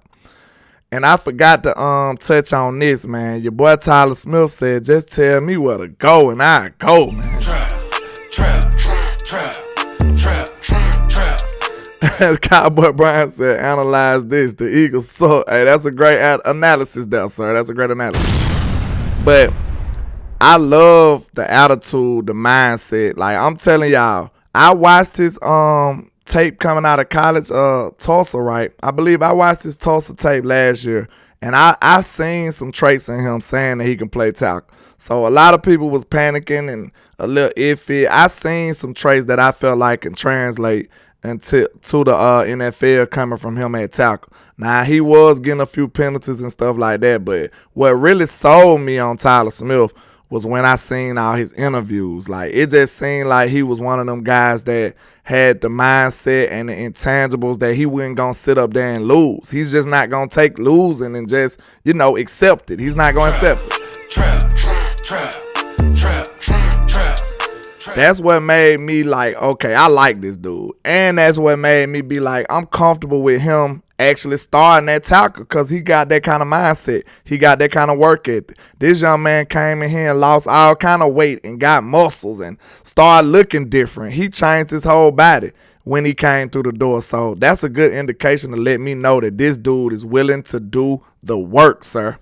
And I forgot to touch on this, man. Your boy Tyler Smith said, just tell me where to go and I go, man. Trap. Cowboy Brian said, analyze this. The Eagles suck. Hey, that's a great analysis there, sir. That's a great analysis. But I love the attitude, the mindset. Like, I'm telling y'all, I watched his tape coming out of college, Tulsa, right? I believe I watched his Tulsa tape last year, and I seen some traits in him saying that he can play tackle. So a lot of people was panicking and a little iffy. I seen some traits that I felt like can translate to the NFL coming from him at tackle. Now, he was getting a few penalties and stuff like that, but what really sold me on Tyler Smith was when I seen all his interviews. Like, it just seemed like he was one of them guys that had the mindset and the intangibles that he wasn't going to sit up there and lose. He's just not going to take losing and just, accept it. He's not going to accept it. Trap. That's what made me like, okay, I like this dude. And that's what made me be like, I'm comfortable with him actually starting that tackle because he got that kind of mindset. He got that kind of work ethic. This young man came in here and lost all kind of weight and got muscles and started looking different. He changed his whole body when he came through the door. So that's a good indication to let me know that this dude is willing to do the work, sir.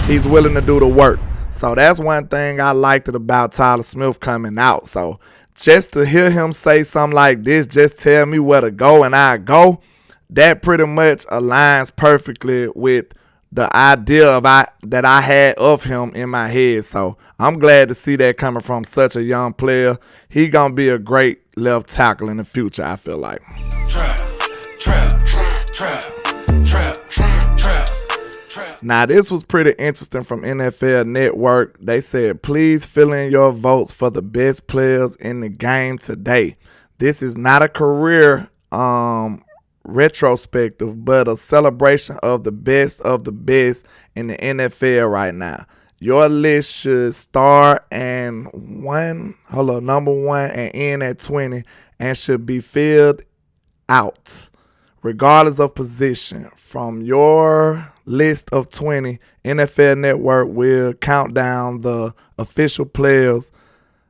He's willing to do the work. So that's one thing I liked about Tyler Smith coming out. So just to hear him say something like this, just tell me where to go and I go, that pretty much aligns perfectly with the idea that I had of him in my head. So I'm glad to see that coming from such a young player. He gonna be a great left tackle in the future, I feel like. Trap. Now, this was pretty interesting from NFL Network. They said, please fill in your votes for the best players in the game today. This is not a career retrospective, but a celebration of the best in the NFL right now. Your list should start number 1 and end at 20 and should be filled out regardless of position. From your list of 20, NFL Network will count down the official players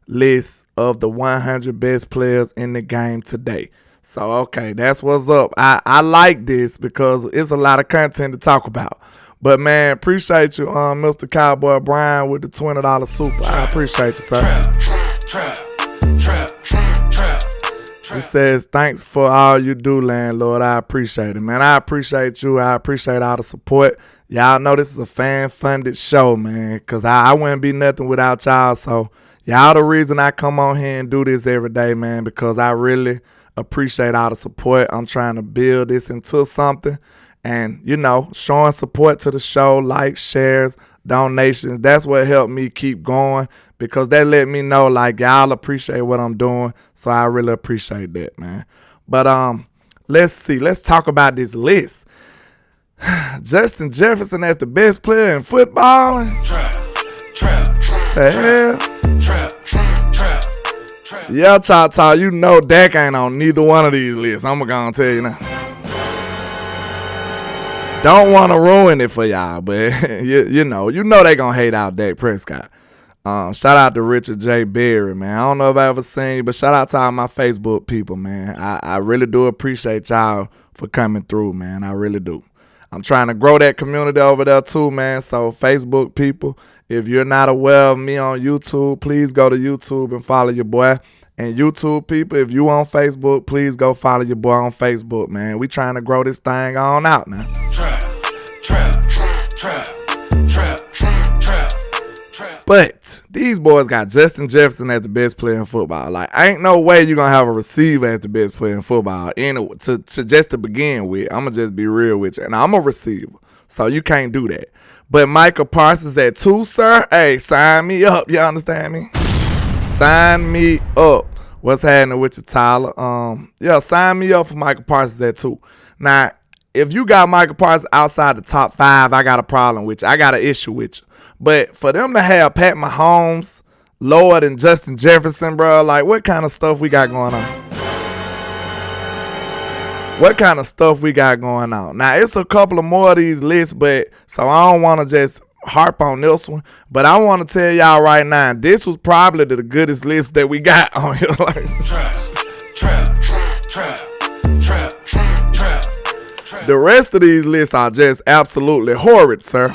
list of the 100 best players in the game today. So, okay, that's what's up. I like this because it's a lot of content to talk about. But, man, appreciate you, Mr. Cowboy Brian, with the $20 super. I appreciate you, sir. Trap. He says, thanks for all you do, landlord. I appreciate it, man. I appreciate you. I appreciate all the support. Y'all know this is a fan-funded show, man, because I wouldn't be nothing without y'all. So, y'all the reason I come on here and do this every day, man, because I really appreciate all the support. I'm trying to build this into something. And, showing support to the show, likes, shares, donations, that's what helped me keep going because that let me know, like, y'all appreciate what I'm doing. So I really appreciate that, man. But let's see. Let's talk about this list. Justin Jefferson as the best player in football. The hell? Yeah, Chata, you know Dak ain't on neither one of these lists. I'm gonna tell you now. Don't want to ruin it for y'all, but you know they gonna hate out Dak Prescott. Shout out to Richard J. Berry, man. I don't know if I ever seen you, but shout out to all my Facebook people, man. I really do appreciate y'all for coming through, man. I really do. I'm trying to grow that community over there too, man. So Facebook people, if you're not aware of me on YouTube, please go to YouTube and follow your boy. And YouTube people, if you on Facebook, please go follow your boy on Facebook, man. We trying to grow this thing on out now. But these boys got Justin Jefferson as the best player in football. Like, ain't no way you gonna have a receiver as the best player in football. Anyway, to just to begin with, I'ma just be real with you. And I'm a receiver, so you can't do that. But Michael Parsons at 2, sir. Hey, sign me up. You understand me? Sign me up. What's happening with you, Tyler? Yeah, sign me up for Michael Parsons at 2. Now, if you got Michael Parsons outside the top 5, I got a problem with you. I got an issue with you. But for them to have Pat Mahomes lower than Justin Jefferson, bro, like, what kind of stuff we got going on? What kind of stuff we got going on? Now, it's a couple of more of these lists, but so I don't want to just harp on this one. But I want to tell y'all right now, this was probably the goodest list that we got on here. The rest of these lists are just absolutely horrid, sir.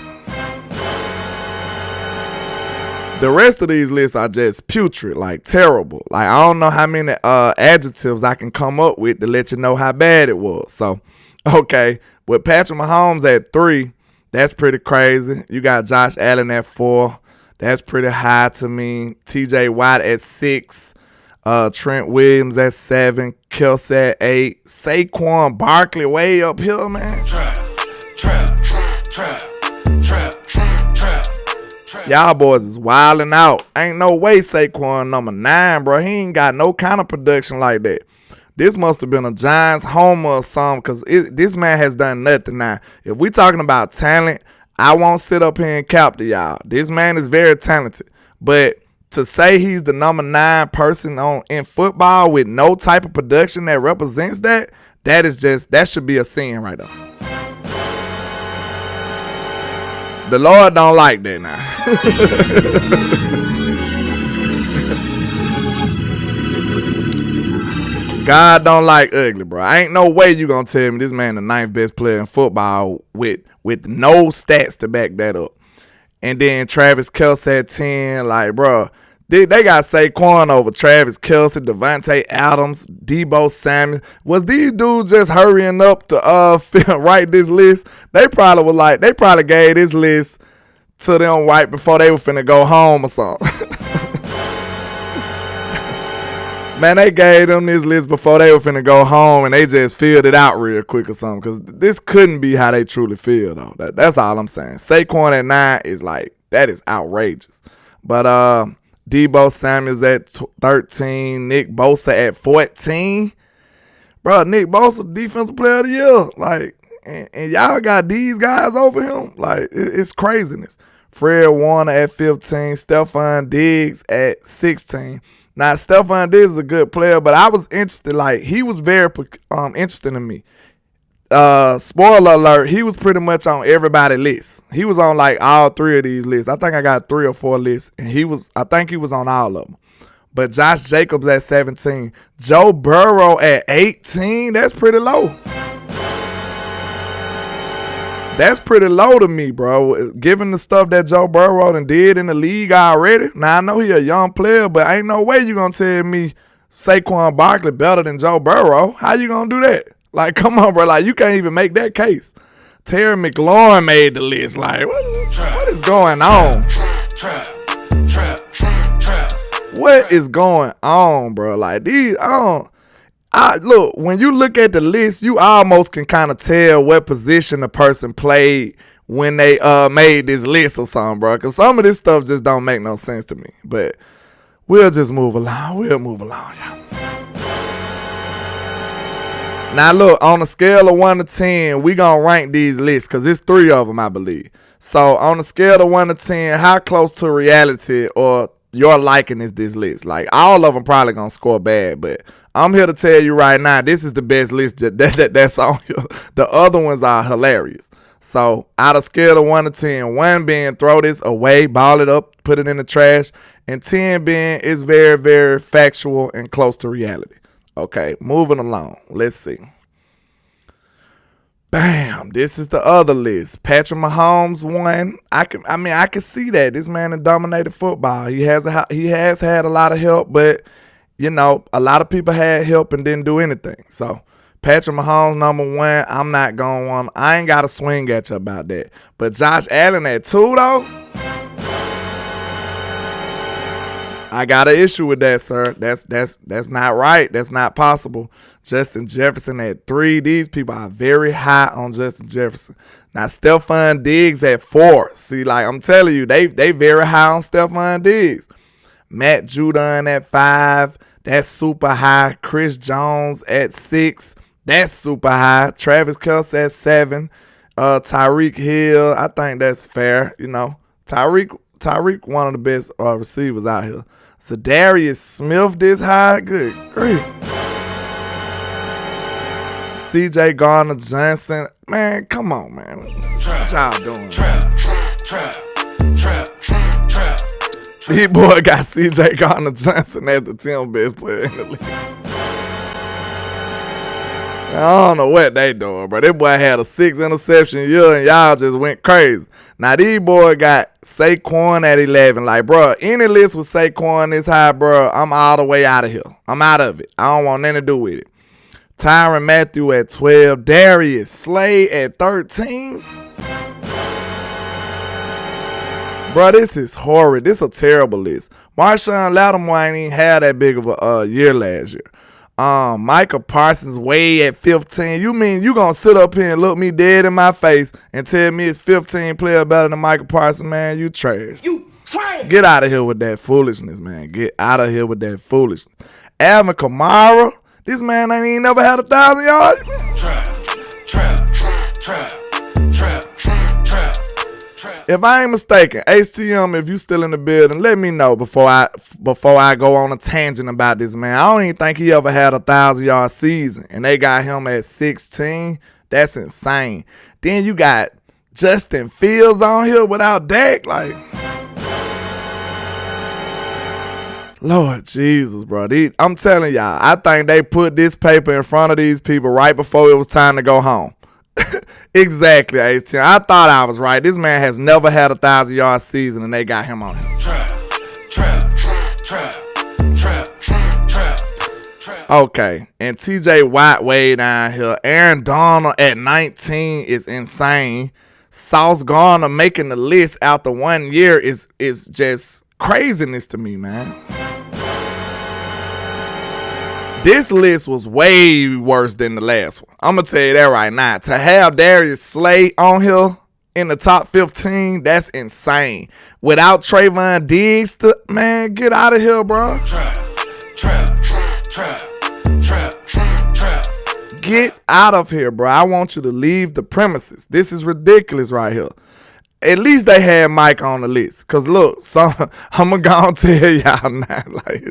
The rest of these lists are just putrid, like terrible. Like, I don't know how many adjectives I can come up with to let you know how bad it was. So, okay, with Patrick Mahomes at 3, that's pretty crazy. You got Josh Allen at 4. That's pretty high to me. TJ Watt at 6. Trent Williams at 7. Kelce at 8. Saquon Barkley way up here, man. Trap. Y'all boys is wilding out. Ain't no way Saquon number 9, bro. He ain't got no kind of production like that. This must have been a Giants homer or something, because this man has done nothing. Now, if we talking about talent, I won't sit up here and cap to y'all. This man is very talented. But to say he's the number 9 person in football with no type of production that represents that should be a sin right there. The Lord don't like that now. God don't like ugly, bro. Ain't no way you gonna tell me this man the 9th best player in football with no stats to back that up. And then Travis Kelce at 10, like, bro, they got Saquon over Travis Kelce, Devontae Adams, Deebo Samuel. Was these dudes just hurrying up to write this list? They probably gave this list to them right before they were finna go home or something. Man, they gave them this list before they were finna go home, and they just filled it out real quick or something, because this couldn't be how they truly feel, though. That's all I'm saying. Saquon at 9 is like, that is outrageous. But Deebo Samuel's at 13. Nick Bosa at 14. Bro, Nick Bosa, defensive player of the year. Like, and y'all got these guys over him. Like, it's craziness. Fred Warner at 15. Stephon Diggs at 16. Now, Stephon Diggs is a good player, but I was interested. Like, he was very interesting to me. Spoiler alert, he was pretty much on everybody's list. He was on like all 3 of these lists. I think I got 3 or 4 lists, and I think he was on all of them. But Josh Jacobs at 17. Joe Burrow at 18. That's pretty low. That's pretty low to me, bro. Given the stuff that Joe Burrow done did in the league already. Now, I know he a young player, but ain't no way you gonna tell me Saquon Barkley better than Joe Burrow. How you gonna do that? Like, come on, bro. Like, you can't even make that case. Terry McLaurin made the list. Like, what is going on? What is going on, bro? Like, these, look, when you look at the list, you almost can kind of tell what position the person played when they made this list or something, bro. Because some of this stuff just don't make no sense to me. But we'll just move along. We'll move along, y'all. Now, look, on a scale of 1 to 10, we going to rank these lists because it's 3 of them, I believe. So, on a scale of 1 to 10, how close to reality or your liking is this list. Like, all of them probably gonna score bad, but I'm here to tell you right now, this is the best list that's on here. The other ones are hilarious. So, out of scale of 1 to 10, 1 being throw this away, ball it up, put it in the trash, and 10 being is very, very factual and close to reality. Okay, moving along. Let's see. Bam, this is the other list. Patrick Mahomes won. I can see that this man has dominated football. He has had a lot of help, but you know, a lot of people had help and didn't do anything. So Patrick Mahomes #1. I'm not going. I ain't got to swing at you about that. But Josh Allen at 2 though. I got an issue with that, sir. That's not right. That's not possible. Justin Jefferson at 3. These people are very high on Justin Jefferson. Now, Stephon Diggs at 4. See, like I'm telling you, they very high on Stephon Diggs. Matt Judon at 5. That's super high. Chris Jones at 6. That's super high. Travis Kelce at 7. Tyreek Hill, I think that's fair. You know, Tyreek, one of the best receivers out here. So Darius Smith this high, good grief. CJ Gardner-Johnson, man, come on, man. What y'all doing? D-boy got CJ Gardner-Johnson as the 10th best player in the league. I don't know what they doing, bro. That boy had a 6 interception year and y'all just went crazy. Now, these boy got Saquon at 11. Like, bro, any list with Saquon this high, bro, I'm all the way out of here. I'm out of it. I don't want nothing to do with it. Tyrann Mathieu at 12. Darius Slay at 13. Bro, this is horrid. This is a terrible list. Marshawn Lattimore ain't even had that big of a year last year. Micah Parsons way at 15. You mean you gonna sit up here and look me dead in my face and tell me it's 15 player better than Micah Parsons, man? You trash. You trash. Get out of here with that foolishness, man. Get out of here with that foolishness. Alvin Kamara, this man ain't even never had 1,000 yards. Trap. If I ain't mistaken, HTM, if you still in the building, let me know before I go on a tangent about this man. I don't even think he ever had 1,000-yard season, and they got him at 16. That's insane. Then you got Justin Fields on here without Dak, like, Lord Jesus, bro. I'm telling y'all, I think they put this paper in front of these people right before it was time to go home. Exactly, HTM. I thought I was right. This man has never had 1,000-yard season, and they got him on him. Okay, and TJ Watt way down here. Aaron Donald at 19 is insane. Sauce Gardner making the list after 1 year is just craziness to me, man. This list was way worse than the last one. I'm going to tell you that right now. To have Darius Slay on here in the top 15, that's insane. Without Trayvon Diggs, man, get out of here, bro. Get out of here, bro. I want you to leave the premises. This is ridiculous right here. At least they had Mike on the list. Because, look, I'm going to go and tell y'all now. Like,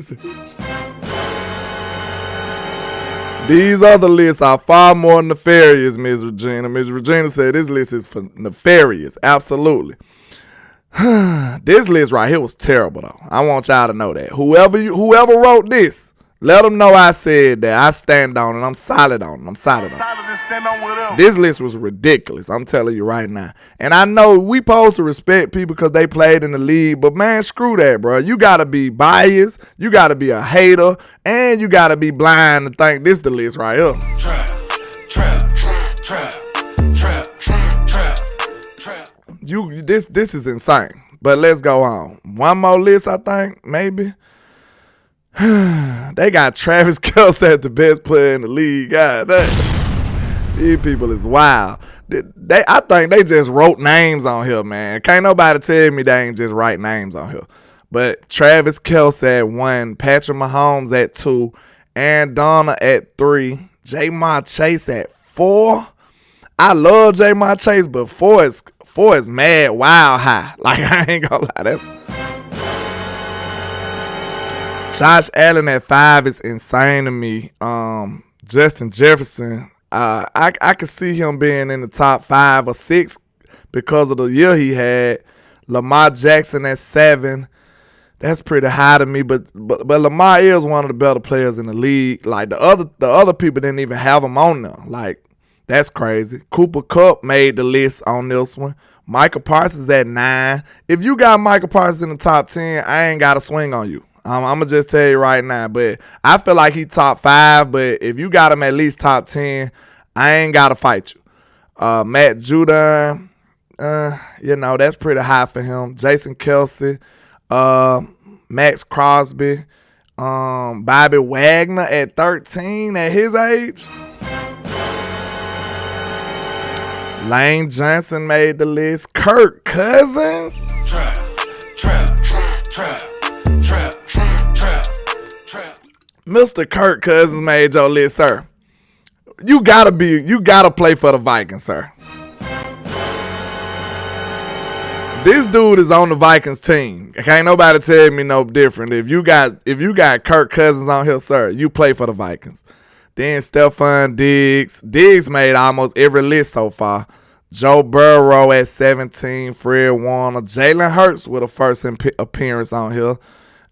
these other lists are far more nefarious, Ms. Regina. Ms. Regina said this list is for nefarious. Absolutely. This list right here was terrible, though. I want y'all to know that. Whoever wrote this, let them know I said that. I stand on it. I'm solid on it. This list was ridiculous. I'm telling you right now. And I know we supposed to respect people because they played in the league, but man, screw that, bro. You got to be biased. You got to be a hater. And you got to be blind to think this the list right here. This is insane. But let's go on. One more list, I think, maybe. They got Travis Kelce as the best player in the league. God, these people is wild. I think they just wrote names on here, man. Can't nobody tell me they ain't just write names on here. But Travis Kelce at 1, Patrick Mahomes at 2, Aaron Donald at 3, Jamar Chase at 4. I love Jamar Chase, but 4 is Josh Allen at 5 is insane to me. Justin Jefferson, I could see him being in the top 5 or 6 because of the year he had. Lamar Jackson at 7. That's pretty high to me, but Lamar is one of the better players in the league. Like the other people didn't even have him on there. Like, that's crazy. Cooper Kupp made the list on this one. Michael Parsons at 9. If you got Michael Parsons in the top 10, I ain't got to swing on you. I'm going to just tell you right now. But I feel like he top 5, but if you got him at least top 10, I ain't got to fight you. Matt Judon, that's pretty high for him. Jason Kelsey, Max Crosby, Bobby Wagner at 13 at his age. Lane Johnson made the list. Kirk Cousins. Trap. Mr. Kirk Cousins made your list, sir. You gotta play for the Vikings, sir. This dude is on the Vikings team. Can't nobody tell me no different. If you got Kirk Cousins on here, sir, you play for the Vikings. Then Stephon Diggs. Diggs made almost every list so far. Joe Burrow at 17. Fred Warner. Jalen Hurts with a first appearance on here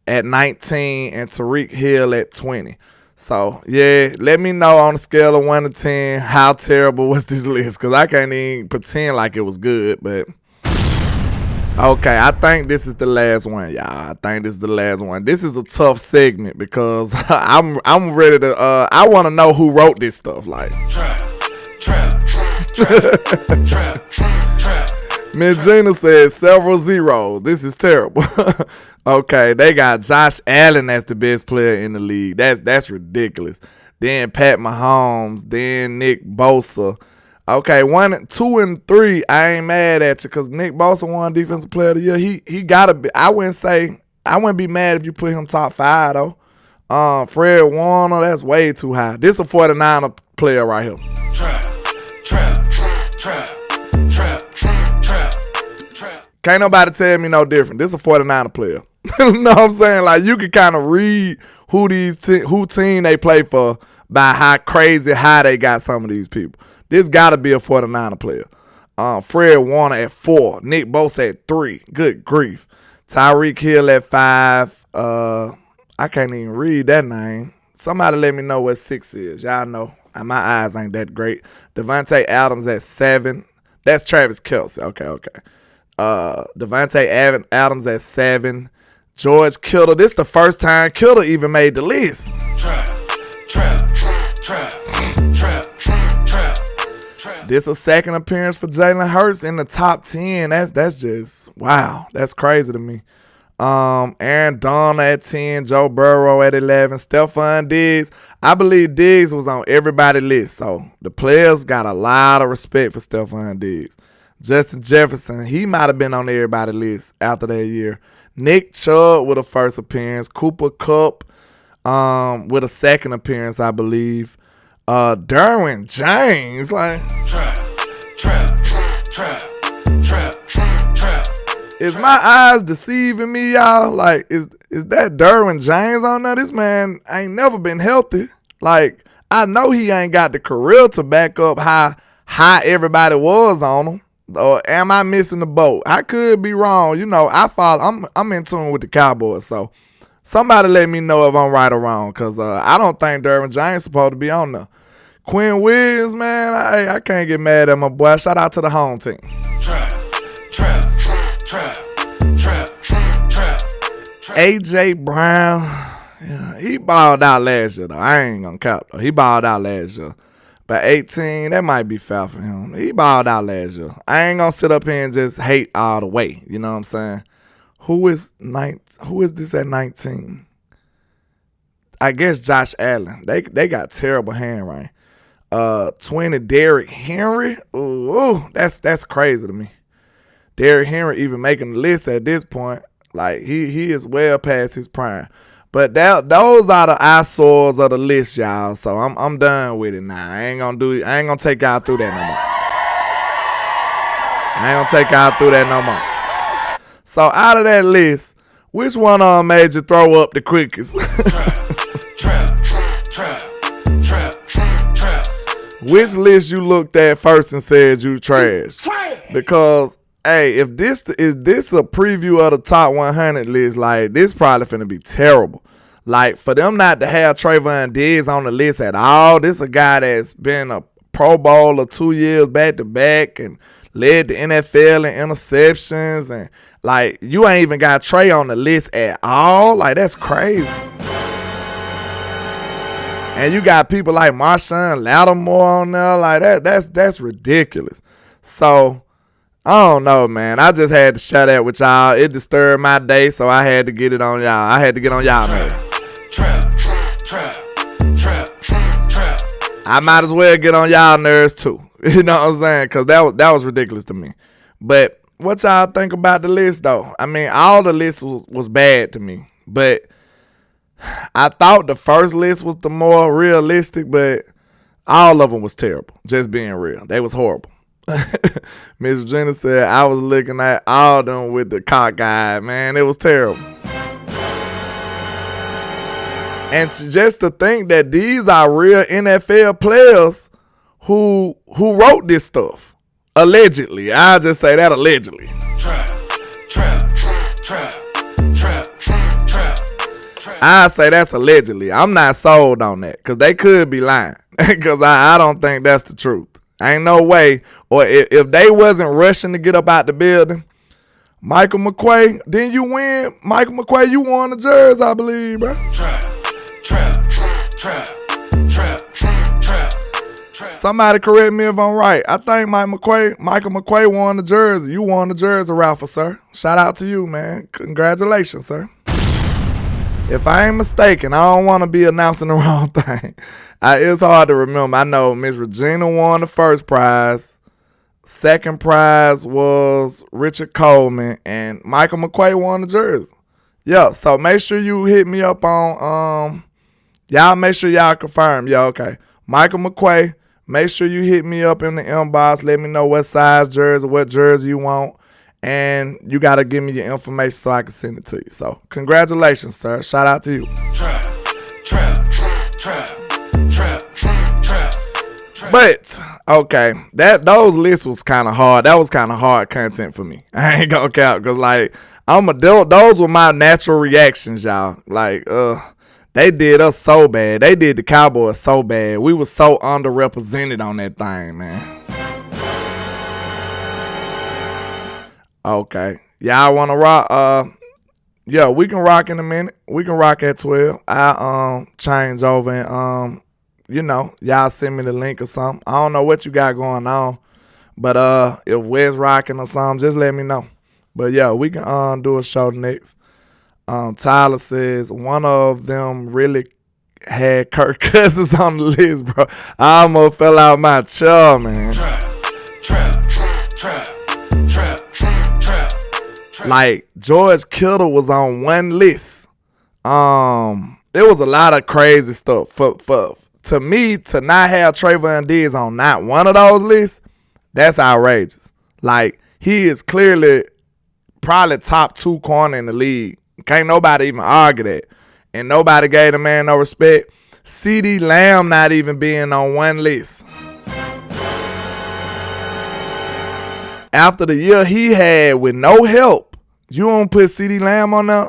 at 19. And Tyreek Hill at 20. So, yeah, let me know on a scale of 1 to 10 how terrible was this list. Because I can't even pretend like it was good, but... Okay, I think this is the last one, y'all. I think this is the last one. This is a tough segment because I'm ready to. I want to know who wrote this stuff. Like, Miss Gina said several zeros. This is terrible. Okay, they got Josh Allen as the best player in the league. That's ridiculous. Then Pat Mahomes. Then Nick Bosa. Okay, 1, 2, and 3, I ain't mad at you because Nick Bosa won Defensive Player of the Year. He gotta be. I wouldn't be mad if you put him top 5 though. Fred Warner, that's way too high. This a 49er player right here. Can't nobody tell me no different. This a 49er player. You know what I'm saying? Like, you can kind of read who team they play for by how crazy high they got some of these people. This got to be a 49er player. Fred Warner at 4. Nick Bosa at 3. Good grief. Tyreek Hill at 5. I can't even read that name. Somebody let me know what 6 is. Y'all know. My eyes ain't that great. Devontae Adams at 7. That's Travis Kelce. Okay. Devontae Adams at 7. George Kittle. This the first time Kittle even made the list. This a second appearance for Jalen Hurts in the top 10. That's just, wow. That's crazy to me. Aaron Donald at 10. Joe Burrow at 11. Stephon Diggs. I believe Diggs was on everybody's list. So the players got a lot of respect for Stephon Diggs. Justin Jefferson, he might have been on everybody's list after that year. Nick Chubb with a first appearance. Cooper Kupp with a second appearance, I believe. Derwin James, like, is my eyes deceiving me, y'all? Like, is that Derwin James on there? This man ain't never been healthy. Like, I know he ain't got the career to back up how high everybody was on him. Or am I missing the boat? I could be wrong. You know, I'm in tune with the Cowboys, so somebody let me know if I'm right or wrong, because I don't think Derwin James supposed to be on there. Quinn Williams, man, I can't get mad at my boy. Shout out to the home team. A.J. Brown, yeah, he balled out last year, though. I ain't going to cap, though. He balled out last year. But 18, that might be foul for him. He balled out last year. I ain't going to sit up here and just hate all the way. You know what I'm saying? Who is this at 19? I guess Josh Allen. They got terrible handwriting. 20, Derrick Henry. Ooh, that's crazy to me. Derrick Henry even making the list at this point. Like, he is well past his prime. But those are the eyesores of the list, y'all. So I'm done with it now. I ain't gonna take y'all through that no more. So out of that list, Which one made you throw up the quickest? Which list you looked at first and said you trash? Because, hey, if this is a preview of the top 100 list, like, this probably finna be terrible. Like, for them not to have Trayvon Diggs on the list at all, this a guy that's been a Pro Bowler 2 years back-to-back and led the NFL in interceptions, and, like, you ain't even got Trey on the list at all. Like, that's crazy. And you got people like Marshawn Lattimore on there. Like, that's ridiculous. So, I don't know, man. I just had to share that with y'all. It disturbed my day, so I had to get it on y'all. I had to get on y'all, man. I might as well get on y'all nerves, too. You know what I'm saying? Because that was ridiculous to me. But what y'all think about the list, though? I mean, all the list was bad to me. But I thought the first list was the more realistic, but all of them was terrible. Just being real. They was horrible. Miss Jenna said, I was looking at all of them with the cockeyed, man. It was terrible. And just to think that these are real NFL players who wrote this stuff. Allegedly. I'll just say that allegedly. I say that's allegedly. I'm not sold on that because they could be lying because I don't think that's the truth. Ain't no way. Or if they wasn't rushing to get up out the building, Michael McQuay, didn't you win? Michael McQuay, you won the jersey, I believe, bro. Somebody correct me if I'm right. I think Michael McQuay won the jersey. You won the jersey, Raffle, sir. Shout out to you, man. Congratulations, sir. If I ain't mistaken, I don't want to be announcing the wrong thing. It's hard to remember. I know Miss Regina won the first prize. Second prize was Richard Coleman. And Michael McQuay won the jersey. Yeah, so make sure you hit me up on, y'all make sure y'all confirm. Yeah, okay. Michael McQuay, make sure you hit me up in the inbox. Let me know what size jersey, what jersey you want. And you got to give me your information so I can send it to you. So, congratulations, sir. Shout out to you. But, okay, those lists was kind of hard. That was kind of hard content for me. I ain't gonna count because, like, those were my natural reactions, y'all. Like, they did us so bad. They did the Cowboys so bad. We were so underrepresented on that thing, man. Okay. Y'all want to rock? Yeah, we can rock in a minute. We can rock at 12. I'll change over and, y'all send me the link or something. I don't know what you got going on. But if Wes rocking or something, just let me know. But, yeah, we can do a show next. Tyler says one of them really had Kirk Cousins on the list, bro. I almost fell out my chair, man. Like, George Kittle was on one list. There was a lot of crazy stuff. To me, to not have Trayvon Diggs on not one of those lists, that's outrageous. Like, he is clearly probably top 2 corner in the league. Can't nobody even argue that. And nobody gave the man no respect. CeeDee Lamb not even being on one list. After the year he had with no help, you don't put CeeDee Lamb on there?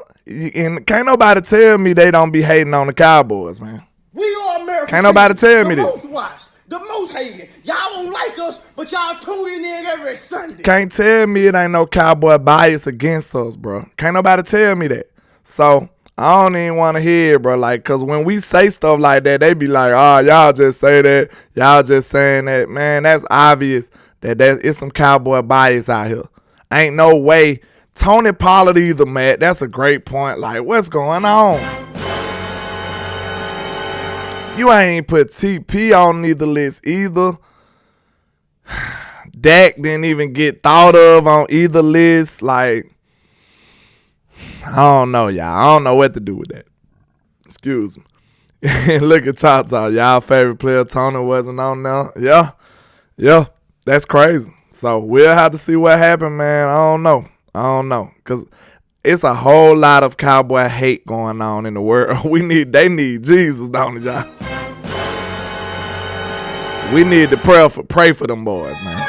And can't nobody tell me they don't be hating on the Cowboys, man. We are American. Can't nobody tell me this. The most watched, the most hated. Y'all don't like us, but y'all tuning in every Sunday. Can't tell me it ain't no Cowboy bias against us, bro. Can't nobody tell me that. So, I don't even want to hear it, bro. Like, because when we say stuff like that, they be like, oh, y'all just say that. Y'all just saying that. Man, that's obvious that it's some Cowboy bias out here. Ain't no way. Tony Pollard either, Matt. That's a great point. Like, what's going on? You ain't put TP on either list either. Dak didn't even get thought of on either list. Like, I don't know, y'all. I don't know what to do with that. Excuse me. Look at Tata. Y'all favorite player, Tony, wasn't on there. Yeah. That's crazy. So, we'll have to see what happened, man. I don't know. Because it's a whole lot of cowboy hate going on in the world. They need Jesus, don't it, y'all? We need to pray for them boys, man.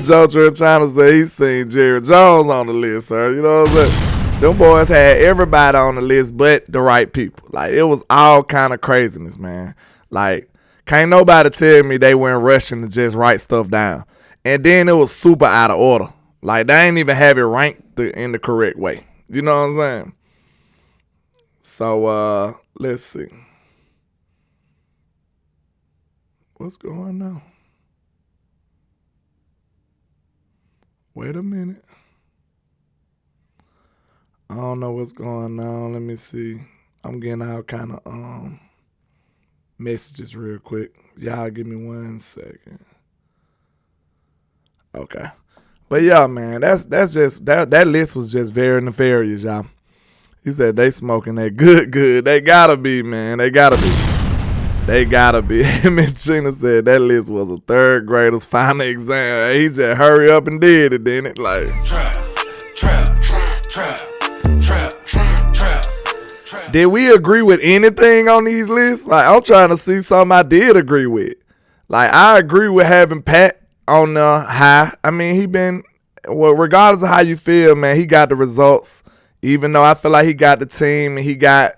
Joe Trentano said he seen Jerry Jones on the list, sir. You know what I'm saying? Them boys had everybody on the list but the right people. Like, it was all kind of craziness, man. Like, can't nobody tell me they weren't rushing to just write stuff down. And then it was super out of order. Like, they ain't even have it ranked in the correct way. You know what I'm saying? So, let's see. What's going on? Wait a minute. I don't know what's going on. Let me see. I'm getting all kind of messages real quick. Y'all give me 1 second. Okay. But yeah, man, that's just that list was just very nefarious, y'all. He said they smoking that good. They gotta be, man. They gotta be. Miss Gina said that list was a third grader's final exam. He just hurry up and did it, didn't it? Like trap. Did we agree with anything on these lists? Like, I'm trying to see something I did agree with. Like, I agree with having Pat on the high. I mean, regardless of how you feel, man, he got the results. Even though I feel like he got the team and he got,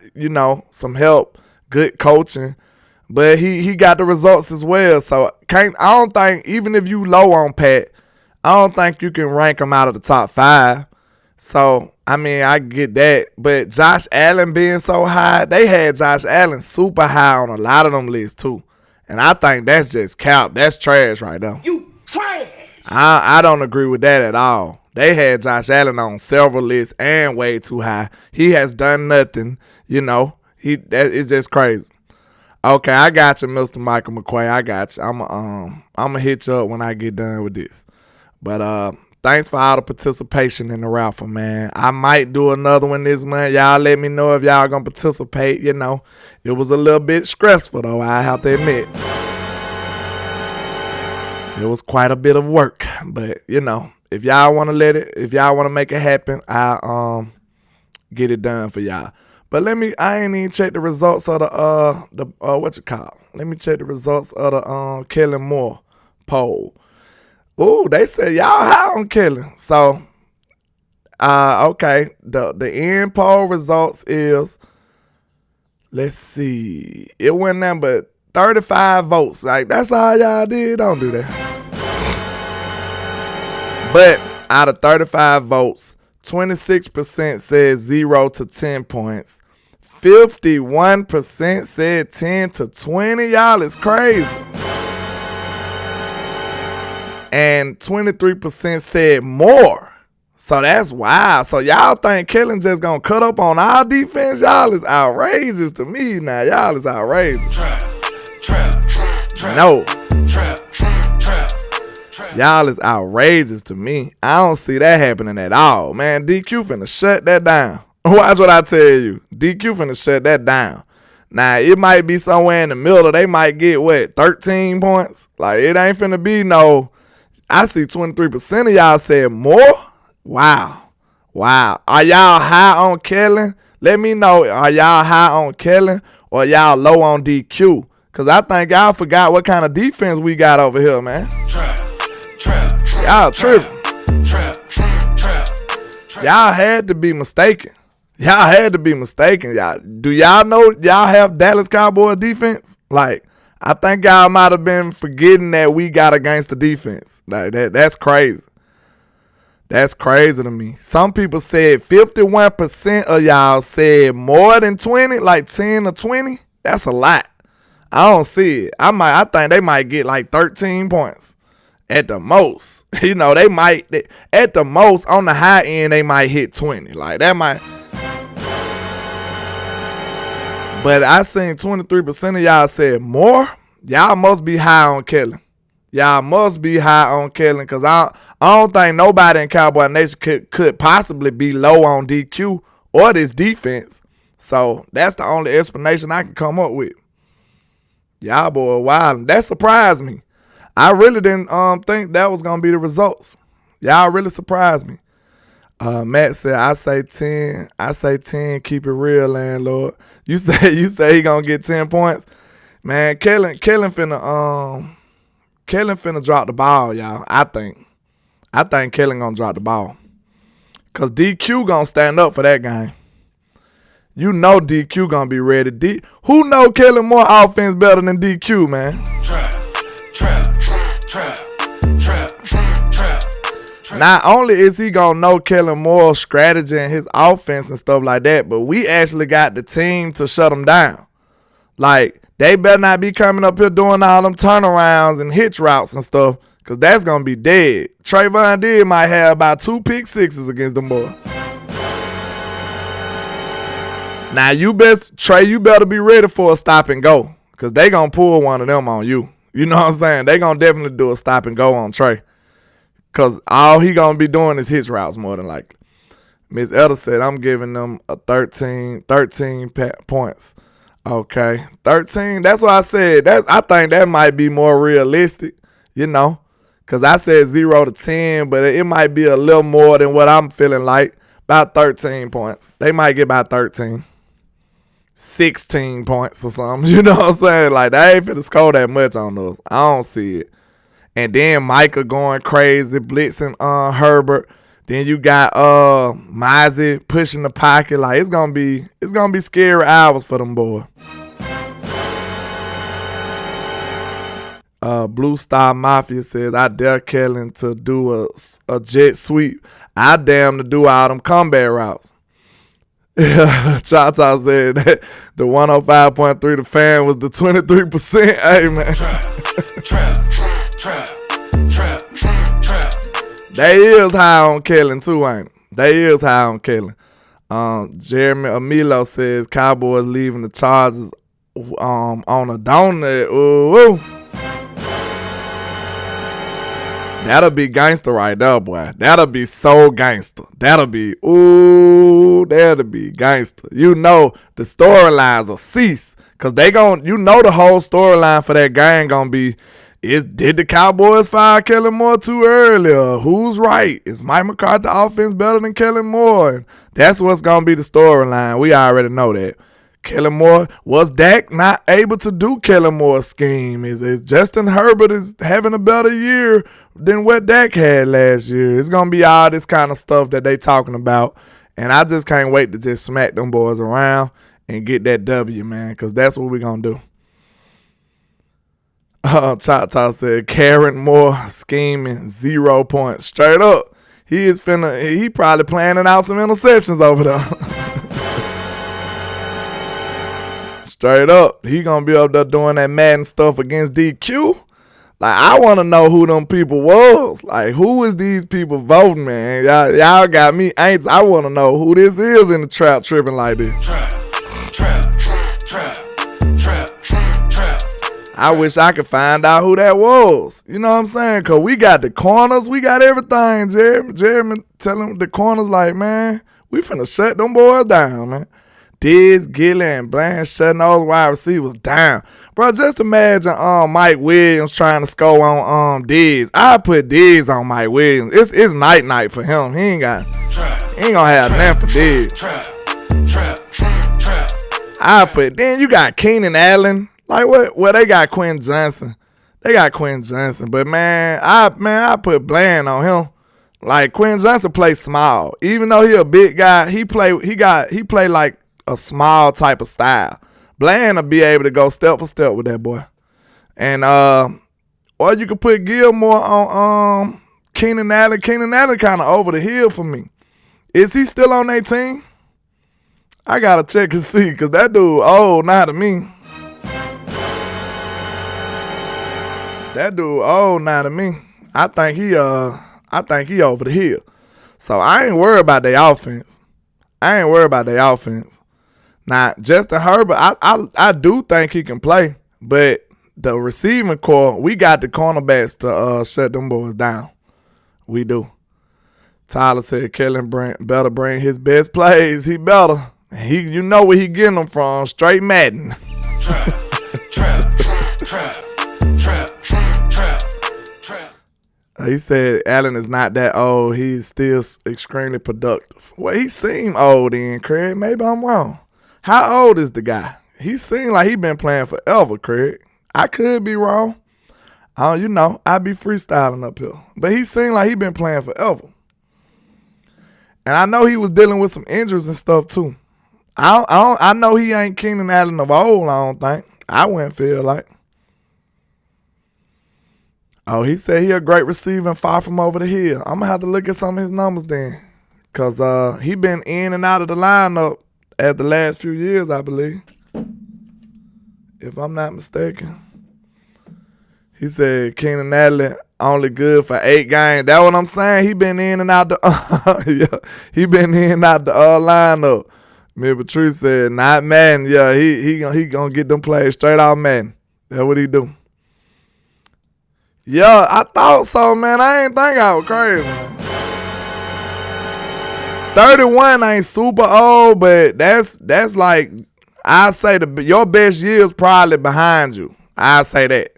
some help, good coaching. But he got the results as well. So I don't think, even if you low on Pat, I don't think you can rank him out of the top 5. So, I mean, I get that. But Josh Allen being so high, they had Josh Allen super high on a lot of them lists too. And I think that's just cap. That's trash right there. You trash. I don't agree with that at all. They had Josh Allen on several lists and way too high. He has done nothing, it's just crazy. Okay, I got you, Mr. Michael McQuay. I got you. I'm gonna hit you up when I get done with this. But thanks for all the participation in the raffle, man. I might do another one this month. Y'all let me know if y'all gonna participate. It was a little bit stressful though, I have to admit. It was quite a bit of work, but if y'all want to make it happen, I'll get it done for y'all. But I ain't even check the results of let me check the results of the Kellen Moore poll. Ooh, they said y'all high on Kellen. So, okay, the end poll results is, let's see, it went down but 35 votes. Like, that's all y'all did. Don't do that. But out of 35 votes, 26% said 0 to 10 points. 51% said 10 to 20. Y'all is crazy. And 23% said more. So that's wild. So y'all think Kellen just gonna cut up on our defense? Y'all is outrageous to me now. Y'all is outrageous. No. Y'all is outrageous to me. I don't see that happening at all. Man, DQ finna shut that down. Watch what I tell you. DQ finna shut that down. Now, it might be somewhere in the middle. They might get, 13 points? Like, it ain't finna be no... I see 23% of y'all said more. Wow. Are y'all high on Kellen? Let me know. Are y'all high on Kellen or y'all low on DQ? Because I think y'all forgot what kind of defense we got over here, man. Y'all tripping. Y'all had to be mistaken. Y'all, do y'all know y'all have Dallas Cowboys defense? Like, I think y'all might have been forgetting that we got a gangster defense. Like, that's crazy. That's crazy to me. Some people said 51% of y'all said more than 20, like 10 or 20. That's a lot. I don't see it. I think they might get like 13 points at the most. They might, at the most, on the high end, they might hit 20. Like, that might. But I seen 23% of y'all said more. Y'all must be high on Kellen. Because I don't think nobody in Cowboy Nation could possibly be low on DQ or this defense. So that's the only explanation I can come up with. Y'all boy wild. That surprised me. I really didn't think that was gonna be the results. Y'all really surprised me. Matt said, I say 10. I say 10. Keep it real, landlord. You say he gonna get 10 points. Man, Kellen finna drop the ball, y'all. I think Kellen gonna drop the ball. Cause DQ gonna stand up for that game. You know DQ gonna be ready. Who know Kellen more offense better than DQ, man? Trap. Not only is he gonna know Kellen Moore's strategy and his offense and stuff like that, but we actually got the team to shut him down. Like, they better not be coming up here doing all them turnarounds and hitch routes and stuff, because that's going to be dead. Trayvon Diggs might have about 2 pick sixes against them boys. Now, you better be ready for a stop and go, because they going to pull one of them on you. You know what I'm saying? They going to definitely do a stop and go on Trey, because all he going to be doing is hitch routes more than likely. Miss Etta said, I'm giving them a 13 points. Okay, 13. That's what I said. I think that might be more realistic, you know, because I said 0 to 10, but it might be a little more than what I'm feeling like. About 13 points. They might get about 13. 16 points or something. You know what I'm saying? Like, they ain't finna score that much on those. I don't see it. And then Micah going crazy, blitzing Herbert. Then you got Mozzie pushing the pocket. Like, it's gonna be scary hours for them boys. Blue Star Mafia says, I dare Kellen to do a jet sweep. I dare him to do all them combat routes. Cha-Cha said that the 105.3 the fan was the 23%. Hey, man. Trap. They is high on Kellen too, ain't it? They is high on Kellen. Jeremy Amilo says Cowboys leaving the Chargers on a donut. Ooh. That'll be gangster right there, boy. That'll be so gangster. That'll be gangster. You know the storylines will cease. Cause the whole storyline for that game gonna be, did the Cowboys fire Kellen Moore too early? Or who's right? Is Mike McCarthy offense better than Kellen Moore? And that's what's going to be the storyline. We already know that. Kellen Moore, was Dak not able to do Kellen Moore's scheme? Is Justin Herbert is having a better year than what Dak had last year? It's going to be all this kind of stuff that they talking about. And I just can't wait to just smack them boys around and get that W, man, because that's what we're going to do. Choctaw said Karen Moore scheming 0 points. Straight up. He probably planning out some interceptions over there. Straight up. He gonna be up there doing that Madden stuff against DQ. Like, I wanna know who them people was. Like, who is these people voting, man? Y'all got me anxious. I wanna know who this is in the trap tripping like this. Trap. I wish I could find out who that was. You know what I'm saying? Because we got the corners. We got everything, Jeremy telling the corners, like, man, we finna shut them boys down, man. Diggs, Gilly, and Bland shutting those wide receivers down. Bro, just imagine Mike Williams trying to score on Diggs. I put Diggs on Mike Williams. It's night for him. He ain't gonna have nothing for Diggs. Then you got Keenan Allen. Like, what? Well, they got Quentin Johnson. But man, I put Bland on him. Like, Quentin Johnson plays small. Even though he a big guy, he play like a small type of style. Bland will be able to go step for step with that boy. And or you could put Gilmore on Keenan Allen. Keenan Allen kind of over the hill for me. Is he still on their team? I gotta check and see, cause that dude old now to me. I think he over the hill. So I ain't worried about their offense. Now, Justin Herbert, I do think he can play, but the receiving core, we got the cornerbacks to shut them boys down. We do. Tyler said Kellen better bring his best plays. He better. You know where he getting them from. Straight Madden. Trap. He said Allen is not that old. He's still extremely productive. Well, he seemed old then, Craig. Maybe I'm wrong. How old is the guy? He seemed like he been playing forever, Craig. I could be wrong. I be freestyling up here. But he seemed like he been playing forever. And I know he was dealing with some injuries and stuff too. I know he ain't Keenan Allen of old, I don't think. I wouldn't feel like. Oh, he said he a great receiver and far from over the hill. I'm going to have to look at some of his numbers then. Because he been in and out of the lineup at the last few years, I believe. If I'm not mistaken. He said Keenan Allen only good for 8 games. That's what I'm saying. He been in and out the he been in and out the lineup. Me and Patrice said, not Madden. Yeah, he gonna get them plays straight out Madden. That's what he do. Yeah, I thought so, man. I ain't think I was crazy, man. 31 ain't super old, but that's like, I say your best year is probably behind you. I say that.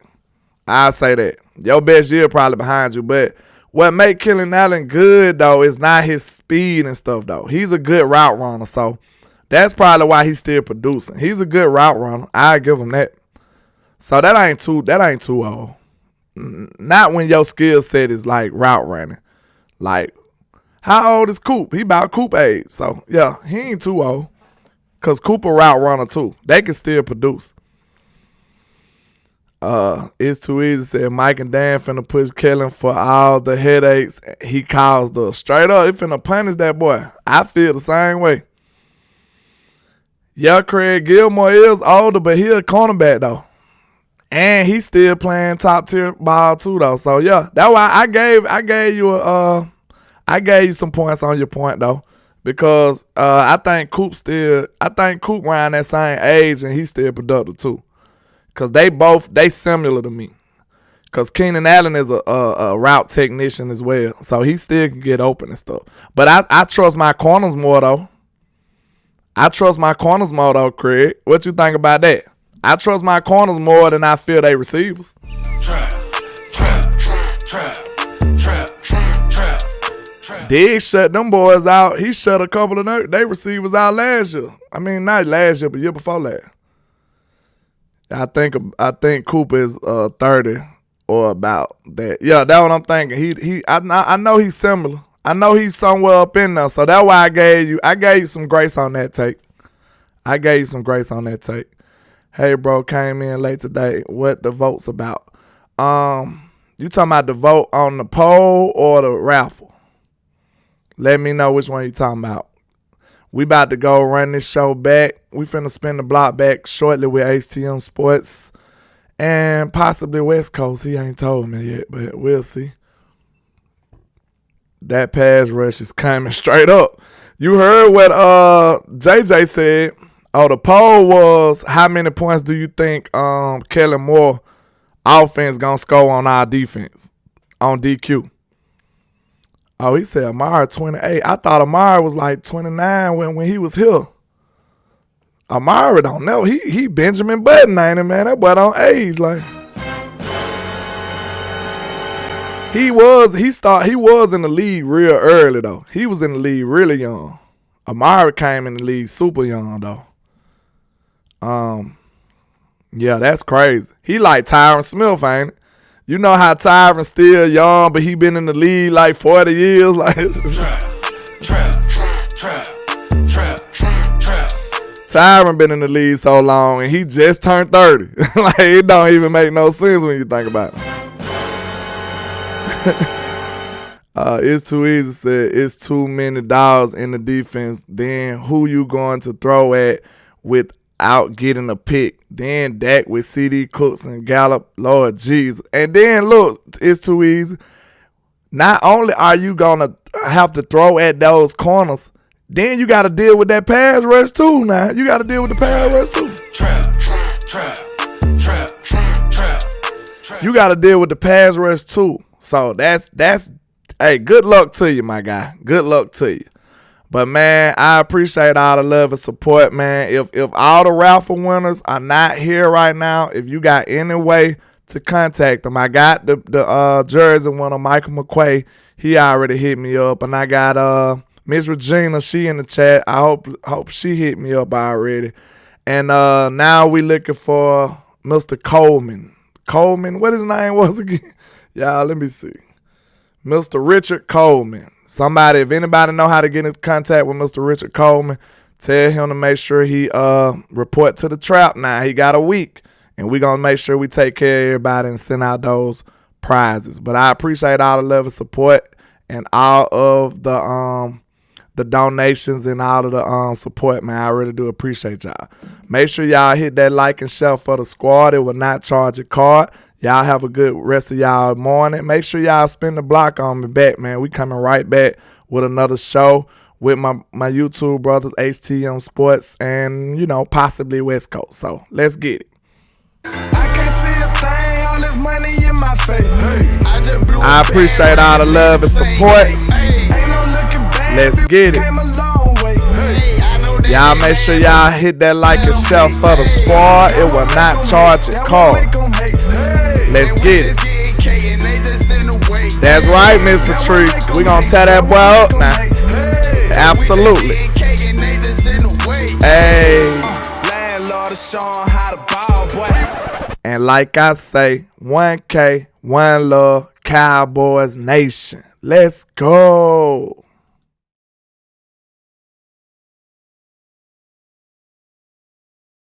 Your best year probably behind you. But what make Keenan Allen good, though, is not his speed and stuff, though. He's a good route runner, so that's probably why he's still producing. He's a good route runner. I give him that. So that ain't too old. Not when your skill set is like route running. Like, how old is Coop? He about Coop age. So, yeah, he ain't too old. Because Coop a route runner, too. They can still produce. It's too easy, said Mike and Dan finna push Kellen for all the headaches he caused us. Straight up, he finna punish that boy. I feel the same way. Yeah, Craig Gilmore is older, but he a cornerback, though. And he's still playing top tier ball too, though. So yeah, that's why I gave you some points on your point though, because I think Coop around that same age and he's still productive too, cause they similar to me. Cause Keenan Allen is a route technician as well, so he still can get open and stuff. But I trust my corners more though. Craig. What you think about that? I trust my corners more than I feel they receivers. Trap. Diggs shut them boys out. He shut a couple of they receivers out last year. I mean, not last year, but year before last. I think Cooper is 30 or about that. Yeah, that's what I'm thinking. I know he's similar. I know he's somewhere up in there. So that's why I gave you some grace on that take. Hey, bro, came in late today. What the vote's about? You talking about the vote on the poll or the raffle? Let me know which one you talking about. We about to go run this show back. We finna spin the block back shortly with HTM Sports and possibly West Coast. He ain't told me yet, but we'll see. That pass rush is coming straight up. You heard what JJ said. Oh, the poll was, how many points do you think Kellen Moore offense gonna score on our defense on DQ? Oh, he said Amari 28. I thought Amari was like 29 when he was here. Amari don't know. He Benjamin Button, ain't it, man? That boy don't age. Like, he was in the league real early though. He was in the league really young. Amari came in the league super young though. Yeah, that's crazy. He like Tyron Smith, ain't it? You know how Tyron still young, but he been in the league like 40 years. Like, Tyron been in the league so long, and he just turned 30. Like, it don't even make no sense when you think about it. It's too easy, said. It's too many dogs in the defense. Then who you going to throw at without getting a pick? Then Dak with CD Cooks and Gallup. Lord Jesus. And then look, it's too easy. Not only are you gonna have to throw at those corners, then you got to deal with that pass rush too. Now you got to deal with the pass rush too. You got to deal with the pass rush too. So that's. Hey, good luck to you, my guy. Good luck to you. But, man, I appreciate all the love and support, man. If all the raffle winners are not here right now, if you got any way to contact them. I got the jersey one on Michael McQuay. He already hit me up. And I got Miss Regina, she in the chat. I hope she hit me up already. And now we looking for Mr. Coleman. Coleman, what his name was again? Y'all, let me see. Mr. Richard Coleman. Somebody, if anybody know how to get in contact with Mr. Richard Coleman, tell him to make sure he report to the trap now. He got a week. And we're going to make sure we take care of everybody and send out those prizes. But I appreciate all the love and support and all of the donations and all of the support, man. I really do appreciate y'all. Make sure y'all hit that like and share for the squad. It will not charge a card. Y'all have a good rest of y'all morning. Make sure y'all spin the block on me back, man. We coming right back with another show with my YouTube brothers, HTM Sports, and, you know, possibly West Coast. So let's get it. I can't see a thing, all this money in my face. I appreciate all the love and support. Let's get it. Y'all make sure y'all hit that like and share for the squad. It will not charge a card. Let's get it. That's right, Miss Patrice. We gonna tear that boy up now. Absolutely. Hey. And like I say, 1K, 1 love, Cowboys Nation. Let's go.